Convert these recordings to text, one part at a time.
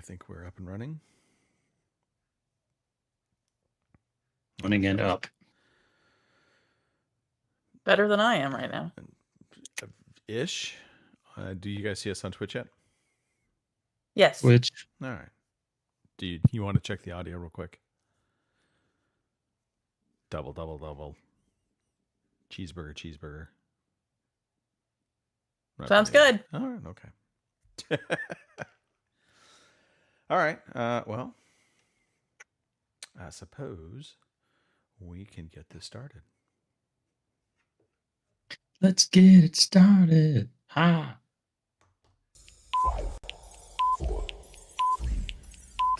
think we're up and running. Running and up. Better than I am right now. Ish. Do you guys see us on Twitch yet? Yes. Which? All right. Do you want to check the audio real quick? Double. Cheeseburger. Sounds good. All right. Okay. All right. Well, I suppose we can get this started. Let's get it started. Ha. 5, 4, 3,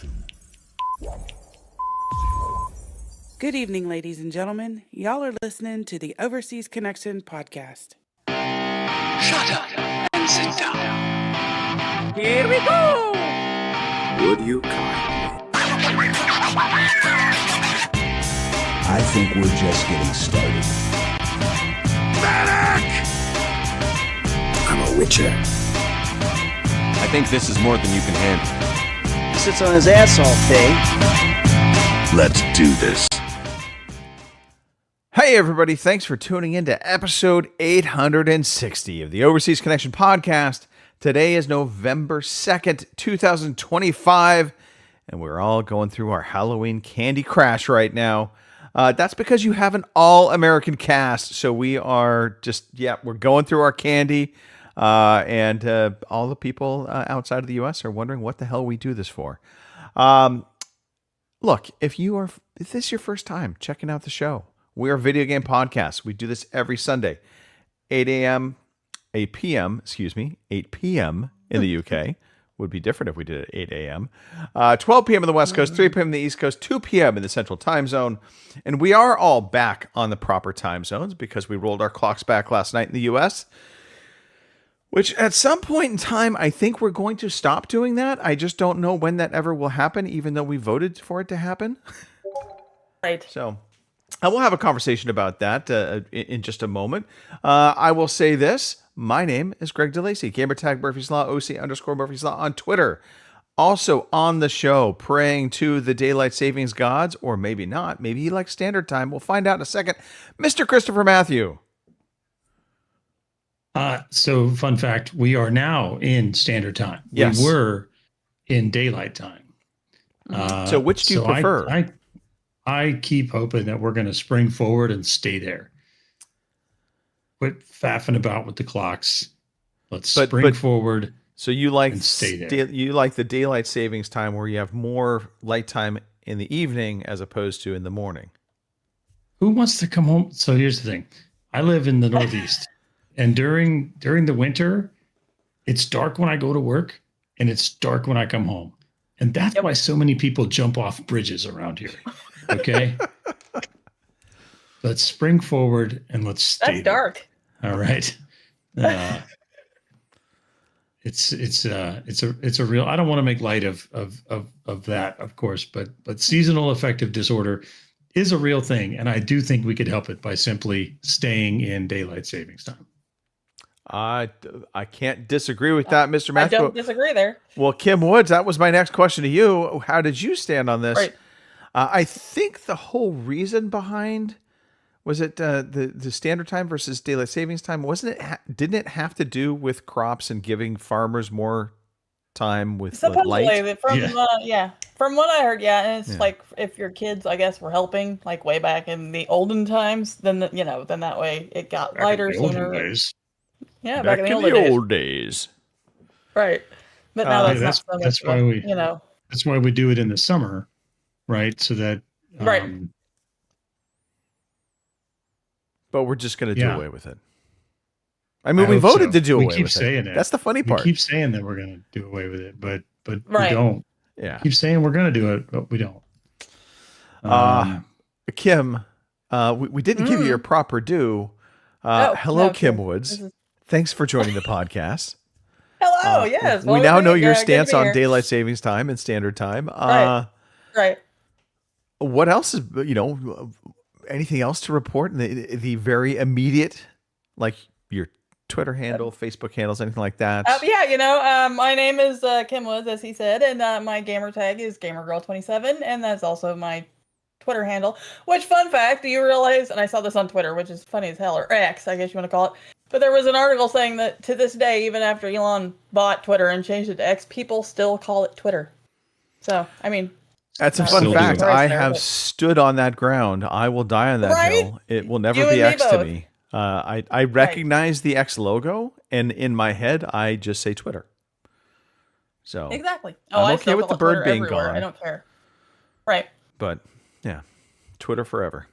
2, 1, 0. Good evening, ladies and gentlemen. Y'all are listening to the Overseas Connection podcast. Shut up and sit down. Here we go! Would you kindly? I think we're just getting started. Medic! I'm a witcher. I think this is more than you can handle. He sits on his ass all day. Let's do this. Hey, everybody. Thanks for tuning in to episode 860 of the Overseas Connection podcast. Today is November 2nd, 2025, and we're all going through our Halloween candy crash right now. That's because you have an all-American cast, so we are we're going through our candy, and all the people outside of the U.S. are wondering what the hell we do this for. Look, if this is your first time checking out the show, we are a video game podcast. We do this every Sunday, 8 p.m. in the UK. Would be different if we did it at 8 a.m. 12 p.m. in the West Coast, 3 p.m. in the East Coast, 2 p.m. in the Central Time Zone. And we are all back on the proper time zones because we rolled our clocks back last night in the U.S., which at some point in time, I think we're going to stop doing that. I just don't know when that ever will happen, even though we voted for it to happen. Right. So I will have a conversation about that in just a moment. I will say this. My name is Greg DeLacy, gamertag Murphy's Law, OC_Murphy's Law on Twitter. Also on the show, praying to the daylight savings gods, or maybe not. Maybe he likes standard time. We'll find out in a second. Mr. Christopher Matthew. So fun fact, we are now in standard time. Yes. We were in daylight time. So which do you prefer? I keep hoping that we're going to spring forward and stay there. Quit faffing about with the clocks. Let's spring forward. So you like and stay there. You like the daylight savings time where you have more light time in the evening as opposed to in the morning. Who wants to come home? So here's the thing. I live in the Northeast, and during the winter, it's dark when I go to work and it's dark when I come home. And that's why so many people jump off bridges around here. Okay. Let's spring forward and let's stay. That's dark. All right. It's a real. I don't want to make light of that, of course, but seasonal affective disorder is a real thing, and I do think we could help it by simply staying in daylight savings time. I can't disagree with that, Mr. Matthew. I don't disagree there. Well, Kim Woods, that was my next question to you. How did you stand on this? Right. I think the whole reason behind was it the standard time versus daylight savings time? Wasn't it? Didn't it have to do with crops and giving farmers more time with light? From what I heard, and it's like if your kids, I guess, were helping like way back in the olden times, then then that way it got Back lighter in the sooner. olden days. Yeah, back in the old days. Right, but now that's not so much. That's why that's why we do it in the summer, right? So that right. But we're just going to do away with it. I mean, we voted to do away with it. We keep saying it. That's the funny part. We keep saying that we're going to do away with it, but we Right. don't. Yeah. Keep saying we're going to do it, but we don't. Kim, we didn't give you your proper due. Hello, Kim Woods. Thanks for joining the podcast. Hello, yes. We now know your stance on daylight savings time and standard time. Right. What else is, anything else to report in the very immediate, like your Twitter handle, Facebook handles, anything like that? Yeah, my name is Kim Woods, as he said, and my gamer tag is GamerGirl27, and that's also my Twitter handle. Which, fun fact, do you realize, and I saw this on Twitter, which is funny as hell, or X, I guess you want to call it, but there was an article saying that to this day, even after Elon bought Twitter and changed it to X, people still call it Twitter. So, I mean... That's a Still fun do. fact. Right I there, have but- stood on that ground. I will die on that Right? hill. It will never You be and me X to both. me. I recognize the X logo, and in my head, I just say Twitter. So Exactly. I'm I okay still with call the it bird Twitter being everywhere. gone. I don't care. Right. But yeah, Twitter forever.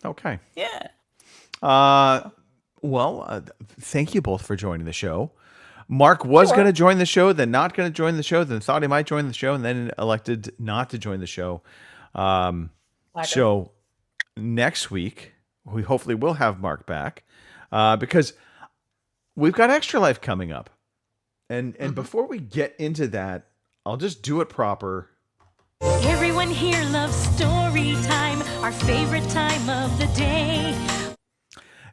Okay. Yeah. Thank you both for joining the show. Mark was Sure. going to join the show, then not going to join the show, then thought he might join the show, and then elected not to join the show. So next week, we hopefully will have Mark back because we've got Extra Life coming up. And before we get into that, I'll just do it proper. Everyone here loves story time, our favorite time of the day.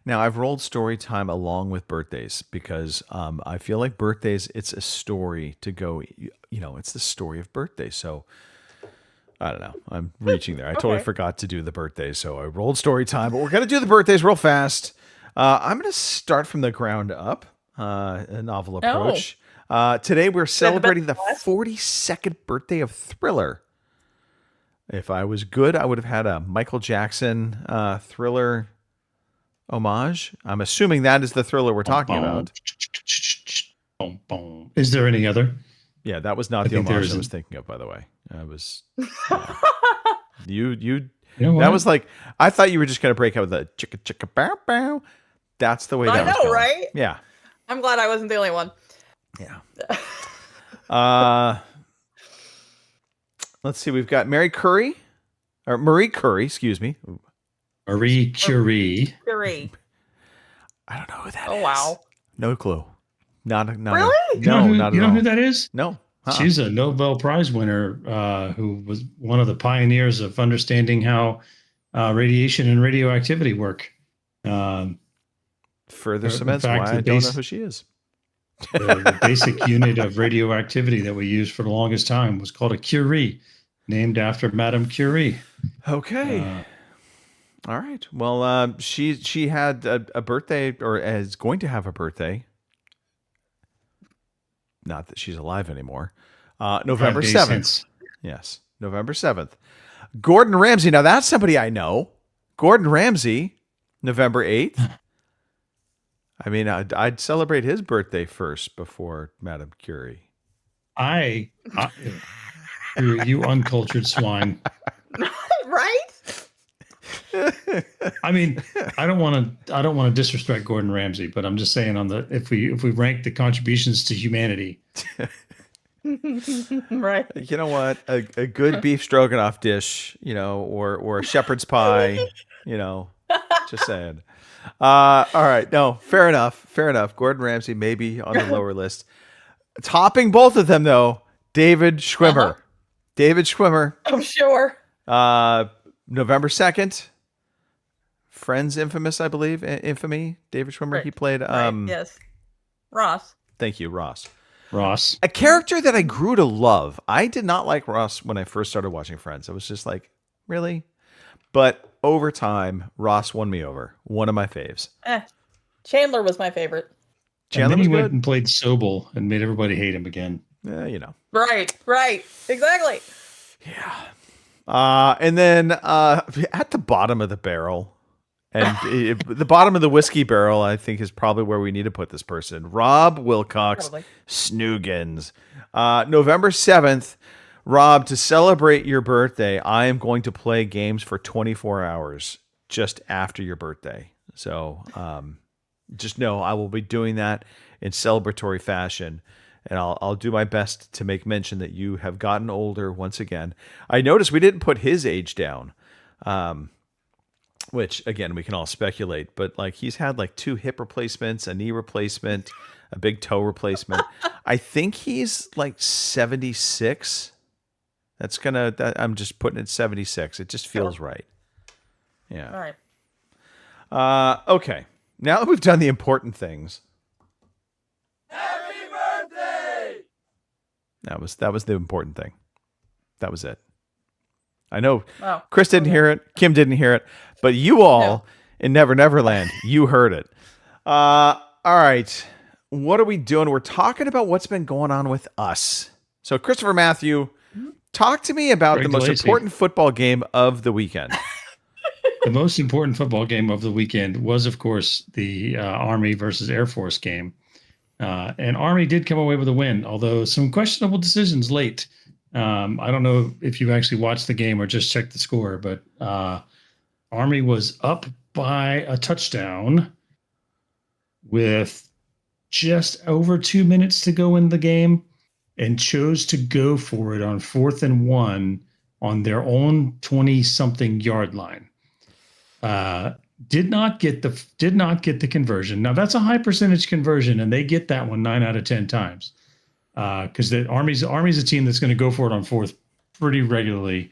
Now, I've rolled story time along with birthdays because I feel like birthdays, it's a story to go, it's the story of birthdays. So I don't know. I'm reaching there. I totally forgot to do the birthdays. So I rolled story time, but we're going to do the birthdays real fast. I'm going to start from the ground up, a novel approach. Today, we're celebrating the 42nd birthday of Thriller. If I was good, I would have had a Michael Jackson Thriller homage. I'm assuming that is the Thriller we're talking about. Is there any other? Yeah, that was not I the think there homage I isn't. was thinking of, by the way. I was you know that what? was like I thought you were just gonna break out with a chicka chicka bow bow. That's the way that I was know, going. right? Yeah. I'm glad I wasn't the only one. Yeah. Let's see, we've got Marie Curie, excuse me. Marie Curie. Curie. I don't know who that is. Oh, wow. No clue. Not Really? You know who, not you at know all. who that is? No. She's a Nobel Prize winner who was one of the pioneers of understanding how radiation and radioactivity work. Further in cements fact, why the I don't know base- who she is. The basic unit of radioactivity that we used for the longest time was called a Curie, named after Madame Curie. Okay. All right. Well, she had a birthday, or is going to have a birthday. Not that she's alive anymore. November 5 days 7th. hence. Yes, November 7th. Gordon Ramsay. Now that's somebody I know. Gordon Ramsay, November 8th. I mean, I'd celebrate his birthday first before Madame Curie. I you uncultured swine. Right? I mean, I don't want to disrespect Gordon Ramsay, but I'm just saying if we rank the contributions to humanity, Right. You know what? A good beef stroganoff dish, or a shepherd's pie, just saying. All right. No, fair enough. Fair enough. Gordon Ramsay maybe on the lower list. Topping both of them, though, David Schwimmer. David Schwimmer, I'm sure. November 2nd. Friends Infamous, I believe. Infamy. David Schwimmer. Right. He played, Right, yes. Ross. thank you, Ross. Ross. A character that I grew to love. I did not like Ross when I first started watching Friends. I was just like, really? But over time, Ross won me over. One of my faves. Chandler was my favorite. Chandler and then was he went good. and played Sobel and made everybody hate him again. Right. Exactly. And then at the bottom of the barrel, and the bottom of the whiskey barrel, I think, is probably where we need to put this person. Rob Wilcox Probably. Snoogans. November 7th, Rob, to celebrate your birthday, I am going to play games for 24 hours just after your birthday. So just know I will be doing that in celebratory fashion. And I'll do my best to make mention that you have gotten older once again. I noticed we didn't put his age down, which, again, we can all speculate. But like he's had like 2 hip replacements, a knee replacement, a big toe replacement. I think he's like 76. I'm just putting it 76. It just feels right. Yeah. All right. Okay. Now that we've done the important things, That was the important thing. That was it. I know Oh, Chris didn't hear it, Kim didn't hear it, but you all in Never Neverland, you heard it. All right. What are we doing? We're talking about what's been going on with us. So Christopher Matthew, talk to me about Greg the most Lacey. important football game of the weekend. The most important football game of the weekend was, of course, the Army versus Air Force game. And Army did come away with a win, although some questionable decisions late. I don't know if you actually watched the game or just checked the score, but Army was up by a touchdown with just over 2 minutes to go in the game and chose to go for it on 4th and 1 on their own 20-something yard line. Did not get the conversion. Now that's a high percentage conversion, and they get that one 9 out of 10 times. Because the Army's a team that's going to go for it on 4th pretty regularly,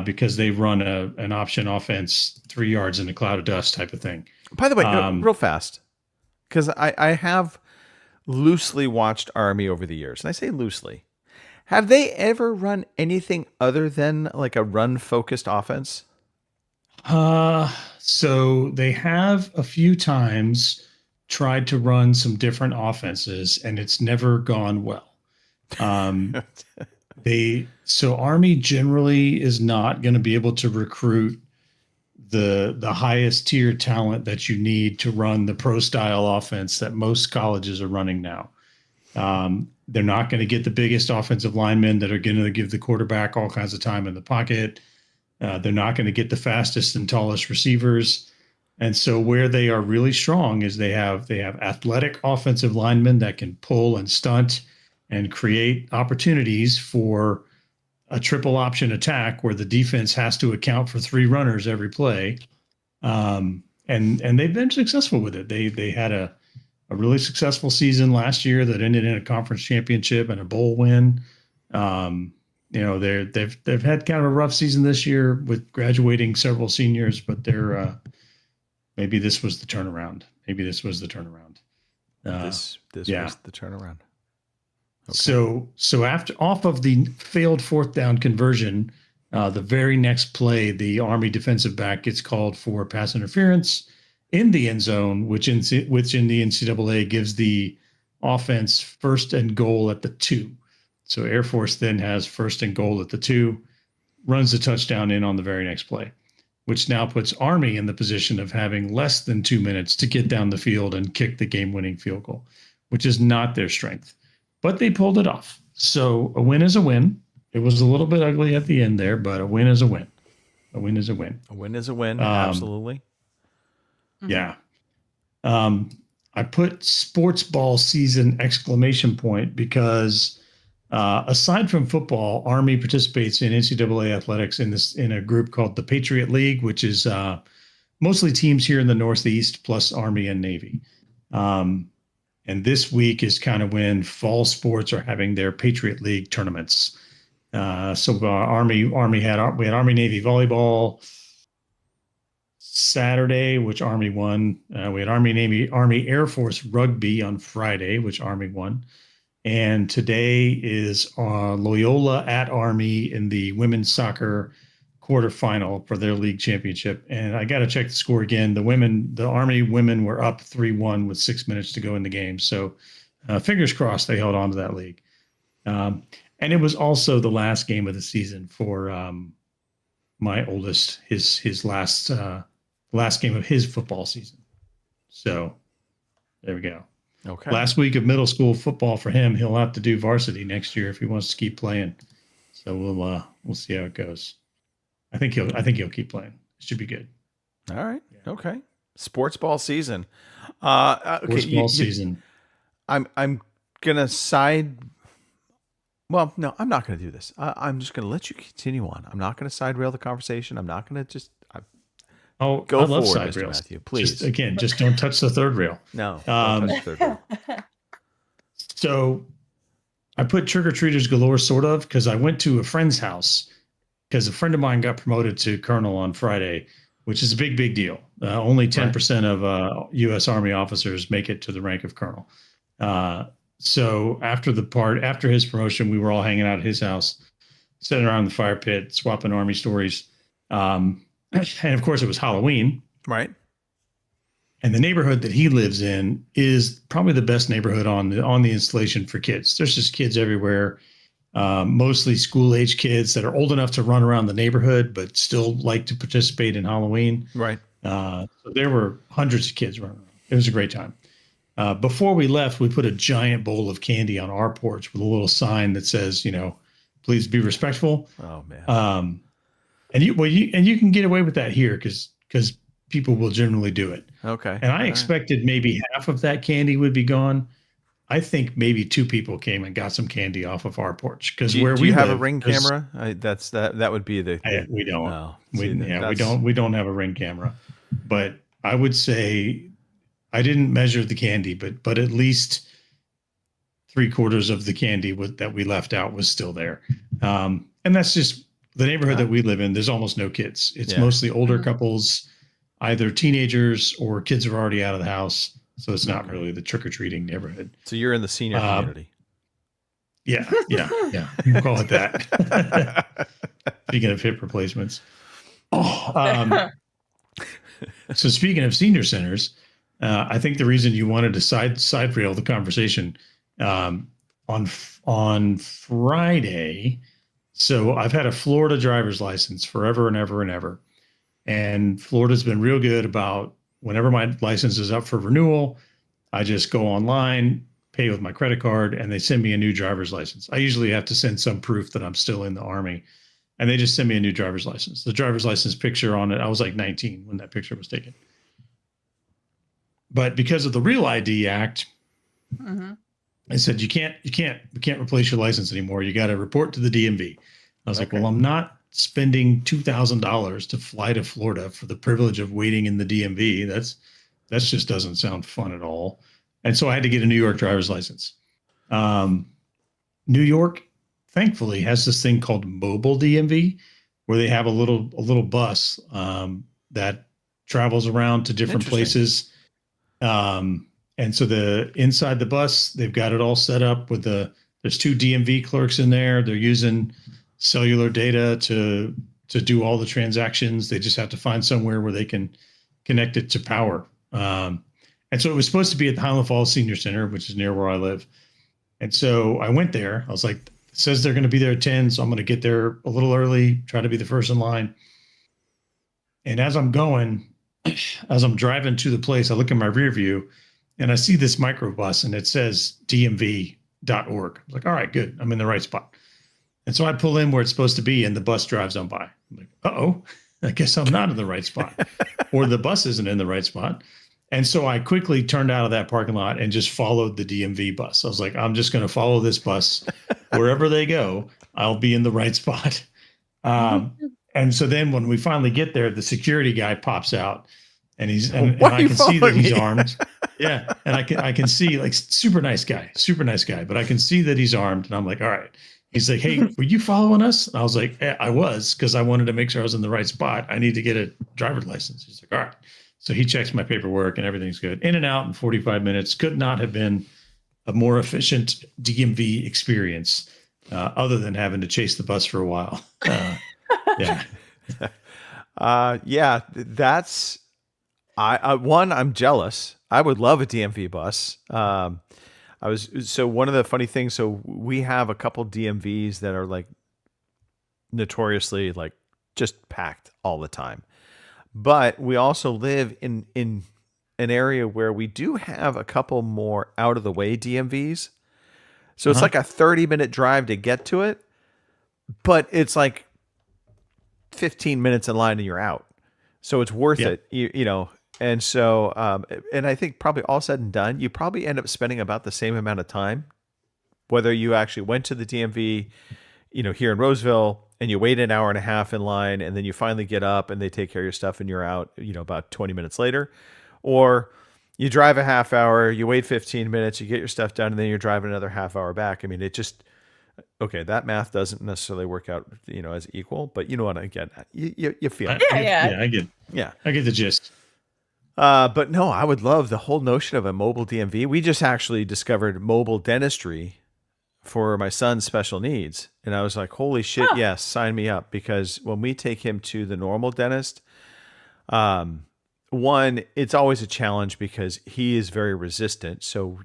because they run an option offense 3 yards in a cloud of dust type of thing. By the way, real fast, because I have loosely watched Army over the years, and I say loosely. Have they ever run anything other than like a run-focused offense? So they have a few times tried to run some different offenses, and it's never gone well. Army generally is not going to be able to recruit the highest tier talent that you need to run the pro style offense that most colleges are running now. They're not going to get the biggest offensive linemen that are going to give the quarterback all kinds of time in the pocket. They're not going to get the fastest and tallest receivers. And so where they are really strong is they have athletic offensive linemen that can pull and stunt and create opportunities for a triple option attack where the defense has to account for 3 runners every play. And they've been successful with it. They had a really successful season last year that ended in a conference championship and a bowl win. They've had kind of a rough season this year with graduating several seniors, but maybe this was the turnaround. This was the turnaround. This was the turnaround. Okay. So off of the failed 4th down conversion, the very next play, the Army defensive back gets called for pass interference in the end zone, which in the NCAA gives the offense 1st and goal at the 2. So Air Force then has 1st and goal at the 2, runs the touchdown in on the very next play, which now puts Army in the position of having less than 2 minutes to get down the field and kick the game-winning field goal, which is not their strength. But they pulled it off. So a win is a win. It was a little bit ugly at the end there, but a win is a win. A win is a win. A win is a win. Absolutely. Yeah. I put sports ball season exclamation point because aside from football, Army participates in NCAA athletics in a group called the Patriot League, which is mostly teams here in the Northeast plus Army and Navy. And this week is kind of when fall sports are having their Patriot League tournaments. So we had Army Navy volleyball Saturday, which Army won. We had Army Air Force rugby on Friday, which Army won. And today is Loyola at Army in the women's soccer quarterfinal for their league championship. And I got to check the score again. The Army women were up 3-1 with 6 minutes to go in the game. So fingers crossed they held on to that league. And it was also the last game of the season for my oldest, his last game of his football season. So there we go. Okay. Last week of middle school football for him. He'll have to do varsity next year if he wants to keep playing. So we'll see how it goes. I think he'll keep playing. It should be good. All right. Yeah. Okay. Sports ball season. Sports ball season. I'm gonna side. Well, no, I'm not gonna do this. I'm just gonna let you continue on. I'm not gonna side rail the conversation. I'm not gonna just. Go forward, side Mr. rails. Matthew, please. Just don't touch the third rail. No. Don't touch the third rail. So I put trick-or-treaters galore, sort of, because I went to a friend's house because a friend of mine got promoted to colonel on Friday, which is a big deal. Only 10% of U.S. Army officers make it to the rank of colonel. So after his promotion, we were all hanging out at his house, sitting around the fire pit, swapping Army stories. And of course, it was Halloween. Right. And the neighborhood that he lives in is probably the best neighborhood on the installation for kids. There's just kids everywhere, mostly school-age kids that are old enough to run around the neighborhood, but still like to participate in Halloween. Right. So there were hundreds of kids running around. It was a great time. Before we left, we put a giant bowl of candy on our porch with a little sign that says, please be respectful. Oh man. And you can get away with that here because people will generally do it. Okay. And I expected maybe half of that candy would be gone. I think maybe 2 people came and got some candy off of our porch because Do you have a Ring camera? That would be the. We don't. Oh, we don't have a Ring camera, but I would say I didn't measure the candy, but at least 3/4 of the candy that we left out was still there. And that's just the neighborhood that we live in. There's almost no kids. It's mostly older couples, either teenagers or kids are already out of the house. So it's not really the trick-or-treating neighborhood. So you're in the senior community. Yeah. We'll call it that. Speaking of hip replacements. So speaking of senior centers, I think the reason you wanted to side rail the conversation on Friday. So I've had a Florida driver's license forever and ever and ever. And Florida's been real good about whenever my license is up for renewal, I just go online, pay with my credit card, and they send me a new driver's license. I usually have to send some proof that I'm still in the Army, and they just send me a new driver's license. The driver's license picture on it, I was like 19 when that picture was taken. But because of the Real ID Act, it said we can't replace your license anymore. You got to report to the DMV. I was like, well, I'm not spending $2,000 to fly to Florida for the privilege of waiting in the DMV. That just doesn't sound fun at all. And so I had to get a New York driver's license. New York, thankfully, has this thing called mobile DMV, where they have a little bus that travels around to different places. And so inside the bus, they've got it all set up with there's 2 DMV clerks in there. They're using cellular data to do all the transactions. They just have to find somewhere where they can connect it to power. And so it was supposed to be at the Highland Falls Senior Center, which is near where I live. And so I went there. I was like, it says they're going to be there at 10, so I'm going to get there a little early, try to be the first in line. And as I'm driving to the place, I look in my rear view and I see this microbus and it says DMV.org. I was like, all right, good. I'm in the right spot. And so I pull in where it's supposed to be and the bus drives on by. I'm like, uh-oh, I guess I'm not in the right spot. Or the bus isn't in the right spot. And so I quickly turned out of that parking lot and just followed the DMV bus. I was like, I'm just going to follow this bus. Wherever they go, I'll be in the right spot. And so then when we finally get there, the security guy pops out and and I can see that he's armed. Yeah. And I can see, like, super nice guy, but I can see that he's armed. And I'm like, all right. He's like, hey, were you following us? And I was like, I was, because I wanted to make sure I was in the right spot. I need to get a driver's license. He's like, all right. So he checks my paperwork and everything's good. In and out in 45 minutes. Could not have been a more efficient DMV experience, other than having to chase the bus for a while. Yeah. Yeah, that's I'm jealous. I would love a DMV bus. One of the funny things, so we have a couple DMVs that are like notoriously like just packed all the time. But we also live in an area where we do have a couple more out of the way DMVs. So it's like a 30-minute drive to get to it, but it's like 15 minutes in line and you're out. So it's worth it, you know. And so, and I think probably all said and done, you probably end up spending about the same amount of time, whether you actually went to the DMV, you know, here in Roseville, and you wait an hour and a half in line, and then you finally get up and they take care of your stuff and you're out, you know, about 20 minutes later, or you drive a half hour, you wait 15 minutes, you get your stuff done, and then you're driving another half hour back. I mean, it just, okay, that math doesn't necessarily work out, you know, as equal, but you know what I get. You feel it. Yeah. I get the gist. But no, I would love the whole notion of a mobile DMV. We just actually discovered mobile dentistry for my son's special needs. And I was like, holy shit, yes, sign me up. Because when we take him to the normal dentist, one, it's always a challenge because he is very resistant. So,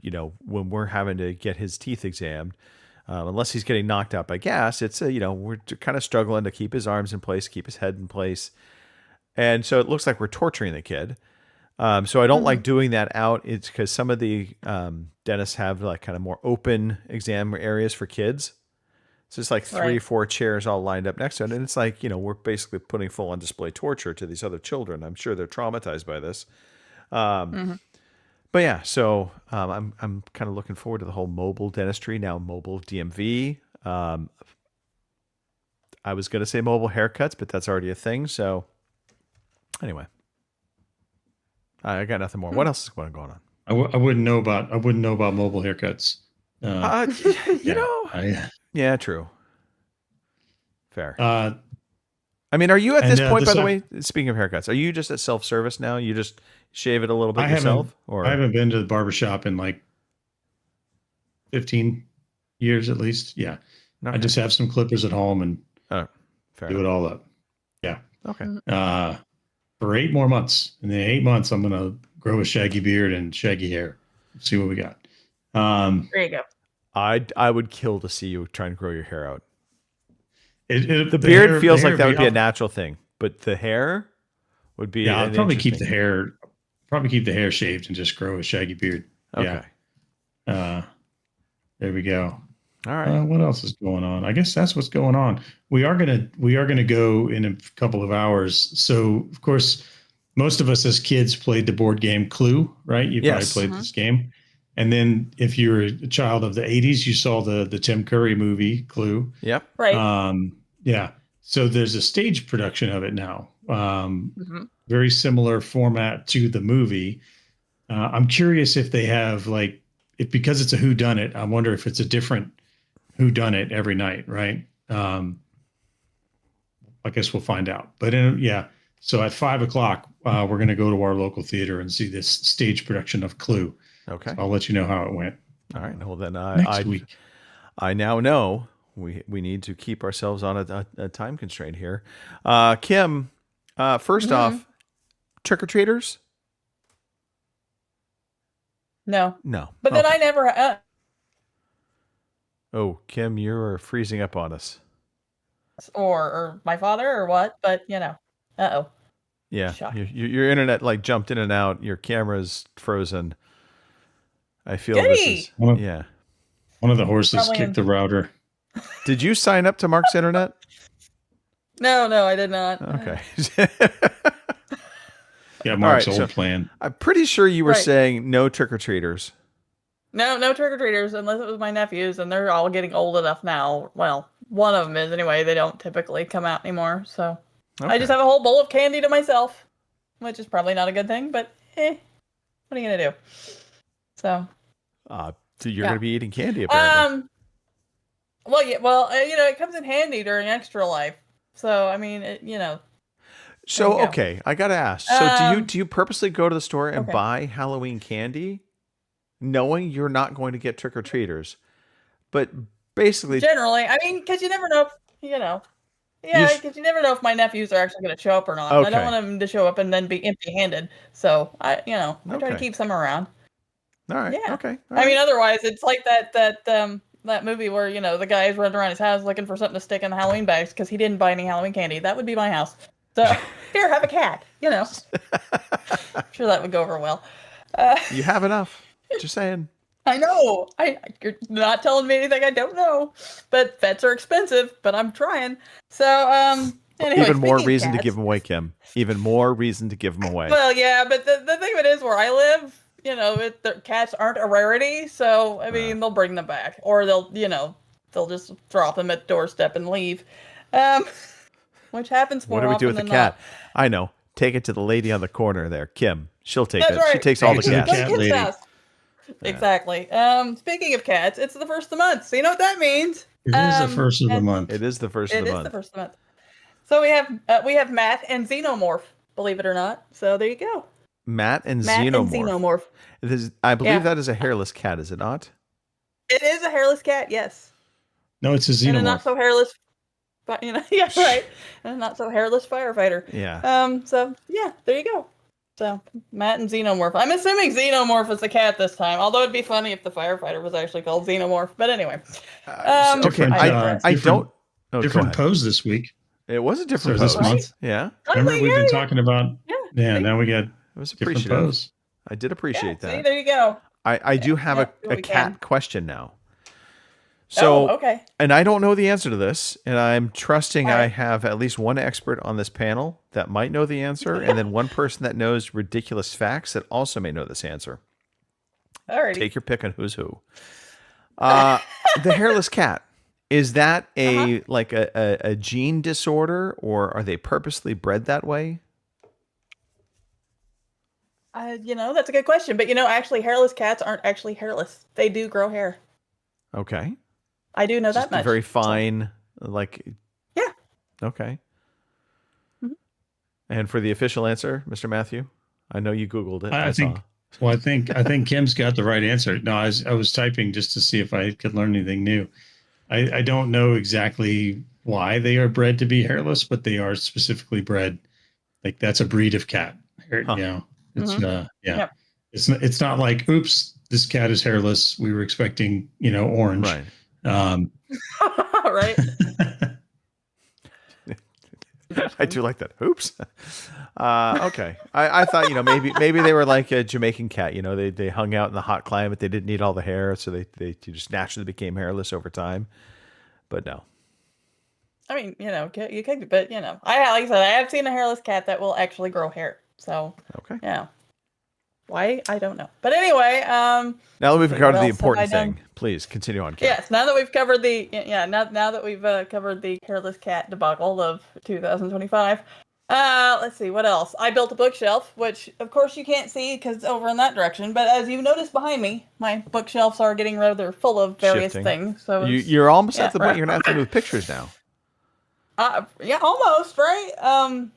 when we're having to get his teeth examined, unless he's getting knocked out by gas, it's we're kind of struggling to keep his arms in place, keep his head in place. And so it looks like we're torturing the kid. So I don't like doing that out. It's because some of the dentists have like kind of more open exam areas for kids. So it's like 3 or 4 chairs all lined up next to it. And it's like, we're basically putting full on display torture to these other children. I'm sure they're traumatized by this. But yeah, so I'm kind of looking forward to the whole mobile dentistry, now mobile DMV. I was going to say mobile haircuts, but that's already a thing. So anyway. I got nothing more. What else is going on? I wouldn't know about mobile haircuts. Yeah, true. Fair. I mean, are you at this point, by the way, speaking of haircuts, are you just at self-service now? You just shave it a little bit yourself? I haven't been to the barbershop in like 15 years at least. Yeah. Okay. I just have some clippers at home and do it all up. Yeah. Okay. For 8 more months. And in 8 months, I'm going to grow a shaggy beard and shaggy hair. See what we got. There you go. I would kill to see you try and grow your hair out. The beard feels like that would be a natural thing, but the hair would be. Yeah, I'd probably keep the hair. Probably keep the hair shaved and just grow a shaggy beard. Okay. Yeah. There we go. All right. What else is going on? I guess that's what's going on. We are gonna go in a couple of hours. So of course, most of us as kids played the board game Clue, right? You probably played this game. And then if you're a child of the 80s, you saw the Tim Curry movie Clue. Yep. Right. Yeah. So there's a stage production of it now. Very similar format to the movie. I'm curious if they have because it's a whodunit. I wonder if it's a different whodunit every night, right? I guess we'll find out. But so at 5 o'clock, we're going to go to our local theater and see this stage production of Clue. Okay. So I'll let you know how it went. All right. Well, then next week. I now know we need to keep ourselves on a time constraint here. Kim, first off, trick-or-treaters? No. No. But then I never... Oh, Kim, you're freezing up on us. Or my father or what, but Uh-oh. Yeah, your internet jumped in and out. Your camera's frozen. I feel this is... One of the horses kicked the router. Did you sign up to Mark's internet? No, I did not. Okay. Yeah, Mark's old plan. I'm pretty sure you were saying no trick-or-treaters. No trick-or-treaters, unless it was my nephews, and they're all getting old enough now. Well, one of them is anyway. They don't typically come out anymore, so I just have a whole bowl of candy to myself, which is probably not a good thing, but what are you gonna do? So you're gonna be eating candy apparently. It comes in handy during Extra Life. So I mean, So okay, I gotta ask. So do you purposely go to the store and buy Halloween candy, knowing you're not going to get trick or treaters? But basically, generally, I mean, because you never know if because you never know if my nephews are actually going to show up or not. Okay. I don't want them to show up and then be empty-handed. So I try to keep some around. All right. Yeah. Okay. I mean, otherwise, it's like that movie where the guy is running around his house looking for something to stick in the Halloween bags because he didn't buy any Halloween candy. That would be my house. So here, have a cat. I'm sure that would go over well. You have enough. Just saying. I know. You're not telling me anything I don't know. But pets are expensive, but I'm trying. So, anyway, even more reason to give them away, Kim. Even more reason to give them away. Well, yeah, but the thing of it is, where I live, the cats aren't a rarity. So, I mean, they'll bring them back, or they'll just drop them at the doorstep and leave, which happens more often than not. What do we do with the cat? I know. Take it to the lady on the corner there, Kim. She'll take it. Right. She takes all the cats. Cat lady. Yeah. Exactly. Speaking of cats, it's the first of the month. So you know what that means? It is the first of the month. It is the first of the month. It is the first of the month. So we have Matt and Xenomorph, believe it or not. So there you go. Matt and Matt and Xenomorph. Xenomorph. I believe Yeah. that is a hairless cat, is it not? It is a hairless cat, yes. No, it's a And a not xenomorph. so hairless, yeah, right. And a not so hairless firefighter. Yeah. So yeah, there you go. So Matt and Xenomorph. I'm assuming Xenomorph is the cat this time. Although it'd be funny if the firefighter was actually called Xenomorph. But anyway. Okay, Different, I different- don't. Oh, go Different ahead. pose this week. It was a different So this pose. month. Yeah, Remember, Okay, we've yeah, been yeah. talking about. Yeah. Yeah, see? now we got it was different appreciative. pose. I did appreciate See, that. there you go. I do have yeah, a we cat can. question now. So, okay. and I don't know the answer to this, and I'm trusting All right. I have at least one expert on this panel that might know the answer, and then one person that knows ridiculous facts that also may know this answer. Alrighty. Take your pick on who's who. The hairless cat, is that like a gene disorder, or are they purposely bred that way? That's a good question. But actually, hairless cats aren't actually hairless. They do grow hair. Okay. I do know Just that much. very fine, like. Yeah. Okay. Mhm. And for the official answer, Mr. Matthew, I know you Googled it. I think. saw. Well, I think Kim's got the right answer. No, I was typing just to see if I could learn anything new. I don't know exactly why they are bred to be hairless, but they are specifically bred. Like that's a breed of cat. Huh. It's Mhm. yeah. Yep. It's not like oops, this cat is hairless. We were expecting orange. Right. Right. I do like that. Oops. Okay. I thought, maybe they were like a Jamaican cat. They hung out in the hot climate. They didn't need all the hair, so they just naturally became hairless over time. But no. I mean, you could, but like I said, I have seen a hairless cat that will actually grow hair. So Okay. yeah. Why? I don't know. But anyway, Now that we've what covered the else have important I done? thing, please continue on, Kim. yes. Now that we've covered now that we've covered the hairless cat debacle of 2025. Let's see what else. I built a bookshelf, which of course you can't see because it's over in that direction. But as you notice behind me, my bookshelves are getting rather full of various Shifting. things. So You're almost yeah, at the point right. you're going to have to move pictures now. yeah, almost right.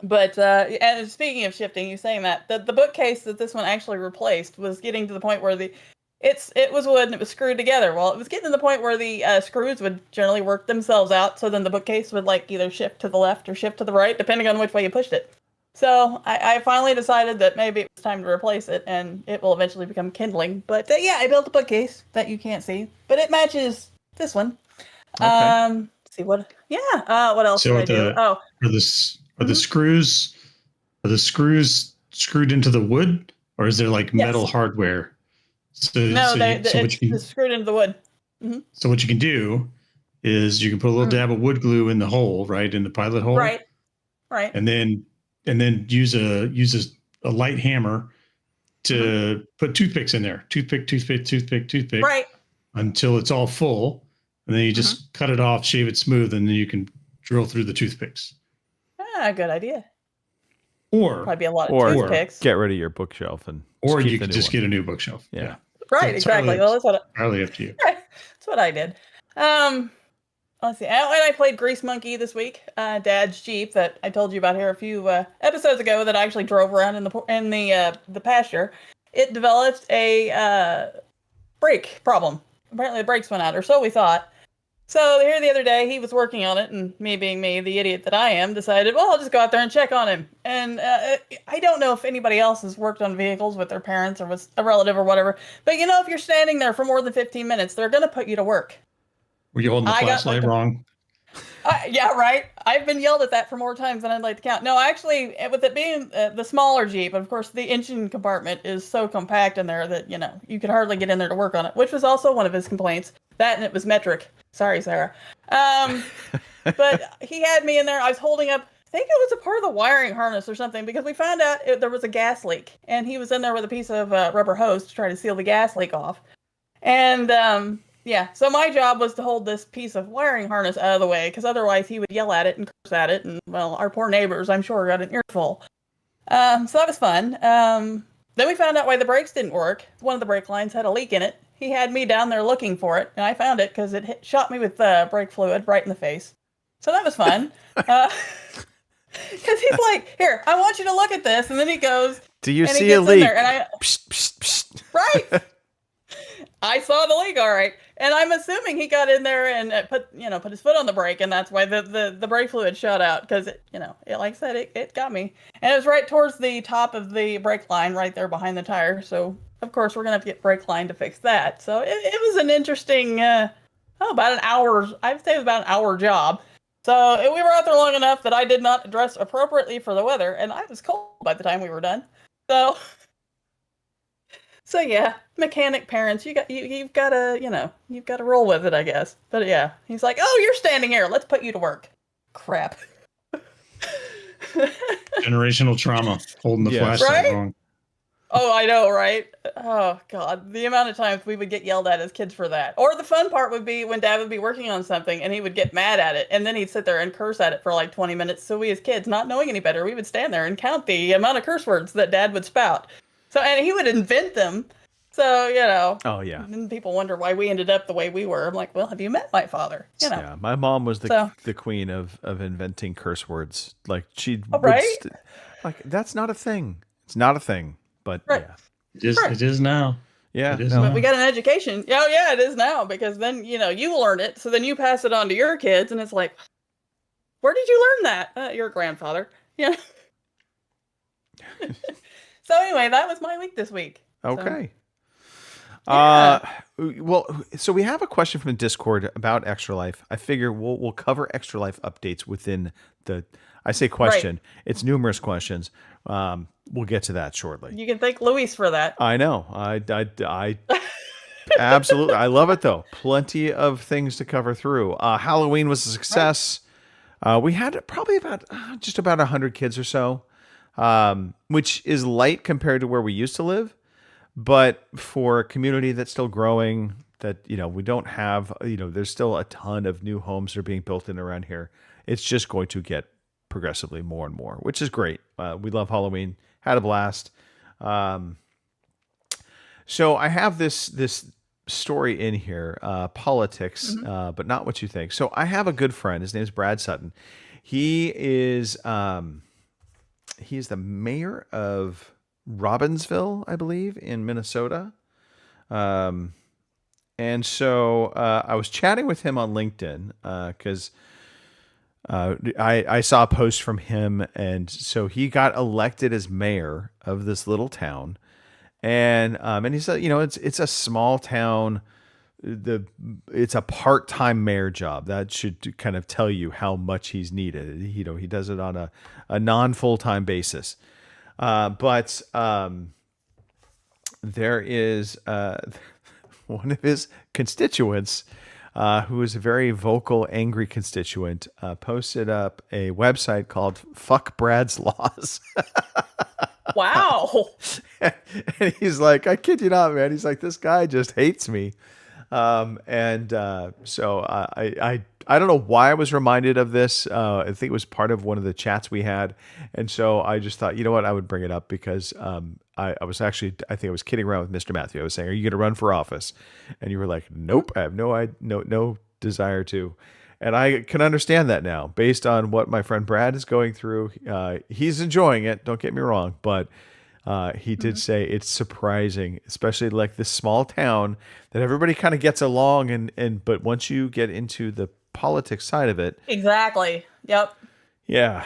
But and speaking of shifting, you saying that the bookcase that this one actually replaced was getting to the point where it was wood and it was screwed together. Well, it was getting to the point where the screws would generally work themselves out, so then the bookcase would like either shift to the left or shift to the right, depending on which way you pushed it. So I finally decided that maybe it was time to replace it, and it will eventually become kindling. But yeah, I built a bookcase that you can't see, but it matches this one. Okay. Let's see what? Yeah. What else So did I do? Oh. Are the screws screwed into the wood, or is there like metal hardware? So, No, it's screwed into the wood. So what you can do is you can put a little dab of wood glue in the hole, right, in the pilot hole, Right. and then use a light hammer to put toothpicks in there, toothpick, Right. until it's all full, and then you just cut it off, shave it smooth, and then you can drill through the toothpicks. Good idea. Or Probably be a lot of Or toothpicks. get rid of your bookshelf and or keep you the could new just one. get a new bookshelf. Yeah. Right. It's Exactly. entirely- Well, that's what. Entirely up to you. That's what I did. Let's see. I played Grease Monkey this week. Dad's Jeep that I told you about here a few episodes ago that I actually drove around in the pasture. It developed a brake problem. Apparently the brakes went out, or so we thought. So here the other day, he was working on it, and me being me, the idiot that I am, decided, well, I'll just go out there and check on him. And I don't know if anybody else has worked on vehicles with their parents or with a relative or whatever, but if you're standing there for more than 15 minutes, they're going to put you to work. Were you holding the I got flashlight wrong? Yeah, right. I've been yelled at that for more times than I'd like to count. No, actually, with it being the smaller Jeep, of course, the engine compartment is so compact in there that, you could hardly get in there to work on it, which was also one of his complaints. That and it was metric. Sorry, Sarah. But he had me in there. I was holding up, I think it was a part of the wiring harness or something, because we found out there was a gas leak. And he was in there with a piece of rubber hose to try to seal the gas leak off. And yeah, so my job was to hold this piece of wiring harness out of the way, because otherwise he would yell at it and curse at it, and, well, our poor neighbors, I'm sure, got an earful. So that was fun. Then we found out why the brakes didn't work. One of the brake lines had a leak in it. He had me down there looking for it, and I found it because it shot me with brake fluid right in the face. So that was fun. Because he's like, here, I want you to look at this. And then he goes, Do you and he see a gets in leak? there, and I, Psst, psst, psst. right. I saw the leak, all right. And I'm assuming he got in there and put his foot on the brake, and that's why the brake fluid shot out, because like I said, it got me. And it was right towards the top of the brake line, right there behind the tire. So of course we're gonna have to get brake line to fix that. So it was an interesting about an hour. I'd say it was about an hour job. So we were out there long enough that I did not dress appropriately for the weather, and I was cold by the time we were done. So yeah, mechanic parents, you've got to roll with it, I guess. But yeah, he's like, "Oh, you're standing here. Let's put you to work." Crap. Generational trauma, holding the Yes. flashlight Right? wrong. Oh, I know, right? Oh God, the amount of times we would get yelled at as kids for that. Or the fun part would be when Dad would be working on something and he would get mad at it, and then he'd sit there and curse at it for like 20 minutes. So we as kids, not knowing any better, we would stand there and count the amount of curse words that Dad would spout. So, and he would invent them. So, Oh yeah. and then people wonder why we ended up the way we were. I'm like, well, have you met my father? Yeah, my mom was So- the queen of inventing curse words. Like she Oh, would right? like that's not a thing. It's not a thing. But Right. yeah. It is now. Yeah. It is no. now. But we got an education. Oh yeah, it is now, because then, you learn it. So then you pass it on to your kids, and it's like, where did you learn that? Your grandfather. Yeah. So anyway, that was my week this week. So, Okay. Yeah. Well, so we have a question from the Discord about Extra Life. I figure we'll cover Extra Life updates within I say question. It's numerous questions. We'll get to that shortly. you can thank Luis for that. I know. I absolutely. I love it though. Plenty of things to cover through. Halloween was a success. We had probably about just about 100 kids or so, which is light compared to where we used to live. But for a community that's still growing, that we don't have, there's still a ton of new homes that are being built in around here. It's just going to get progressively more and more, which is great. We love Halloween. Had a blast. So I have this story in here, politics, but not what you think. So I have a good friend. His name is Brad Sutton. He is the mayor of Robbinsville, I believe, in Minnesota. And so I was chatting with him on LinkedIn because I saw a post from him, and so he got elected as mayor of this little town. And he said, it's a small town. It's a part-time mayor job. That should kind of tell you how much he's needed. He does it on a non-full-time basis. But there is one of his constituents who is a very vocal, angry constituent, posted up a website called Fuck Brad's Laws. Wow. And he's like, I kid you not, man. He's like, this guy just hates me. So I don't know why I was reminded of this. I think it was part of one of the chats we had. And so I just thought, you know what, I would bring it up because I think I was kidding around with Mr. Matthew. I was saying, are you going to run for office? And you were like, nope, I have no desire to. And I can understand that now based on what my friend Brad is going through. He's enjoying it. Don't get me wrong. But he did say it's surprising, especially like this small town that everybody kind of gets along. But once you get into the politics side of it. Exactly. Yep. Yeah.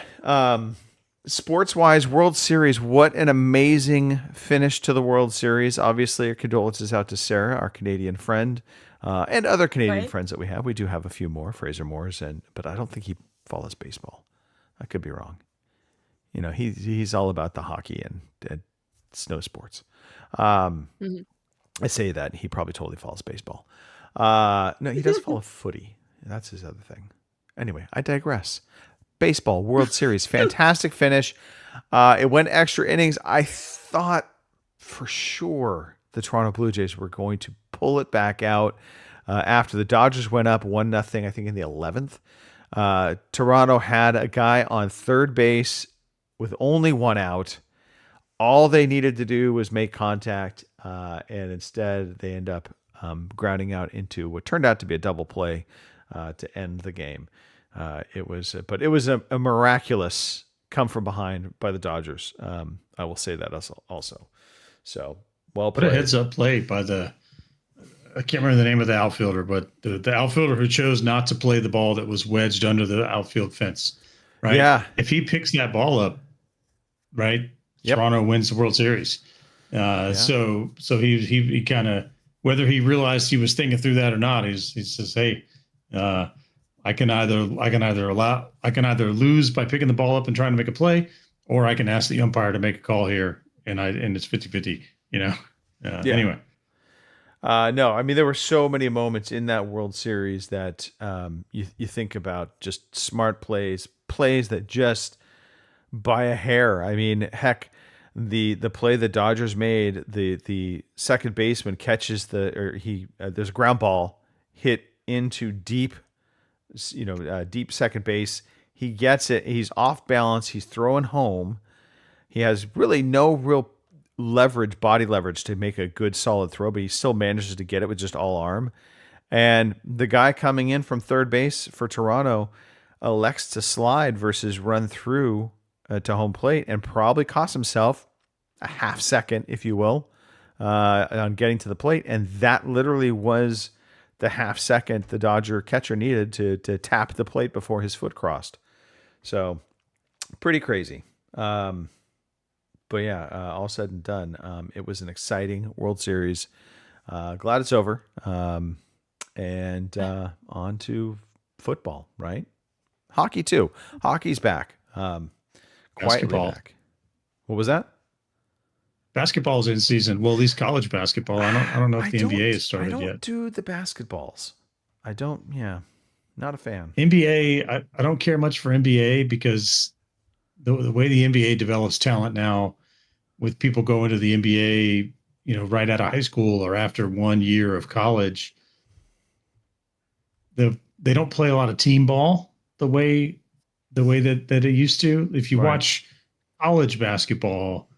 Sports wise, World Series, what an amazing finish to the World Series. Obviously, our condolences out to Sarah, our Canadian friend, and other Canadian friends that we have. We do have a few more, Fraser Moores, but I don't think he follows baseball. I could be wrong. He's all about the hockey and snow sports. I say that he probably totally follows baseball. No, he does follow footy. That's his other thing. Anyway, I digress. Baseball, World Series, fantastic finish. It went extra innings. I thought for sure the Toronto Blue Jays were going to pull it back out after the Dodgers went up 1-0, I think in the 11th. Toronto had a guy on third base with only one out. All they needed to do was make contact, and instead they end up grounding out into what turned out to be a double play to end the game. It was a miraculous come from behind by the Dodgers. I will say that also. So well What a played. heads up play by I can't remember the name of the outfielder, but the outfielder who chose not to play the ball that was wedged under the outfield fence, right? Yeah. If he picks that ball up, right, Yep. Toronto wins the World Series. So he kind of, whether he realized he was thinking through that or not, he says, hey, I can either lose by picking the ball up and trying to make a play, or I can ask the umpire to make a call here, and it's 50-50, Anyway. No, I mean, there were so many moments in that World Series that you think about, just smart plays that just by a hair. I mean, heck, the play the Dodgers made, the second baseman catches there's a ground ball hit into deep second base. He gets it. He's off balance. He's throwing home. He has really no real body leverage to make a good solid throw, but he still manages to get it with just all arm. And the guy coming in from third base for Toronto elects to slide versus run through to home plate, and probably cost himself a half second, if you will, on getting to the plate. And that literally was the half second the Dodger catcher needed to tap the plate before his foot crossed. So pretty crazy. But yeah, all said and done, it was an exciting World Series. Glad it's over. And on to football, right? Hockey too. Hockey's back. Quietly Basketball. back. What was that? Basketball's in season. Well, at least college basketball. I don't know if the NBA has started I don't yet. do the basketballs. I don't. Yeah, not a fan. NBA, I don't care much for NBA because the way the NBA develops talent now, with people going to the NBA, right out of high school or after 1 year of college, they don't play a lot of team ball the way that it used to. If you Right. watch college basketball,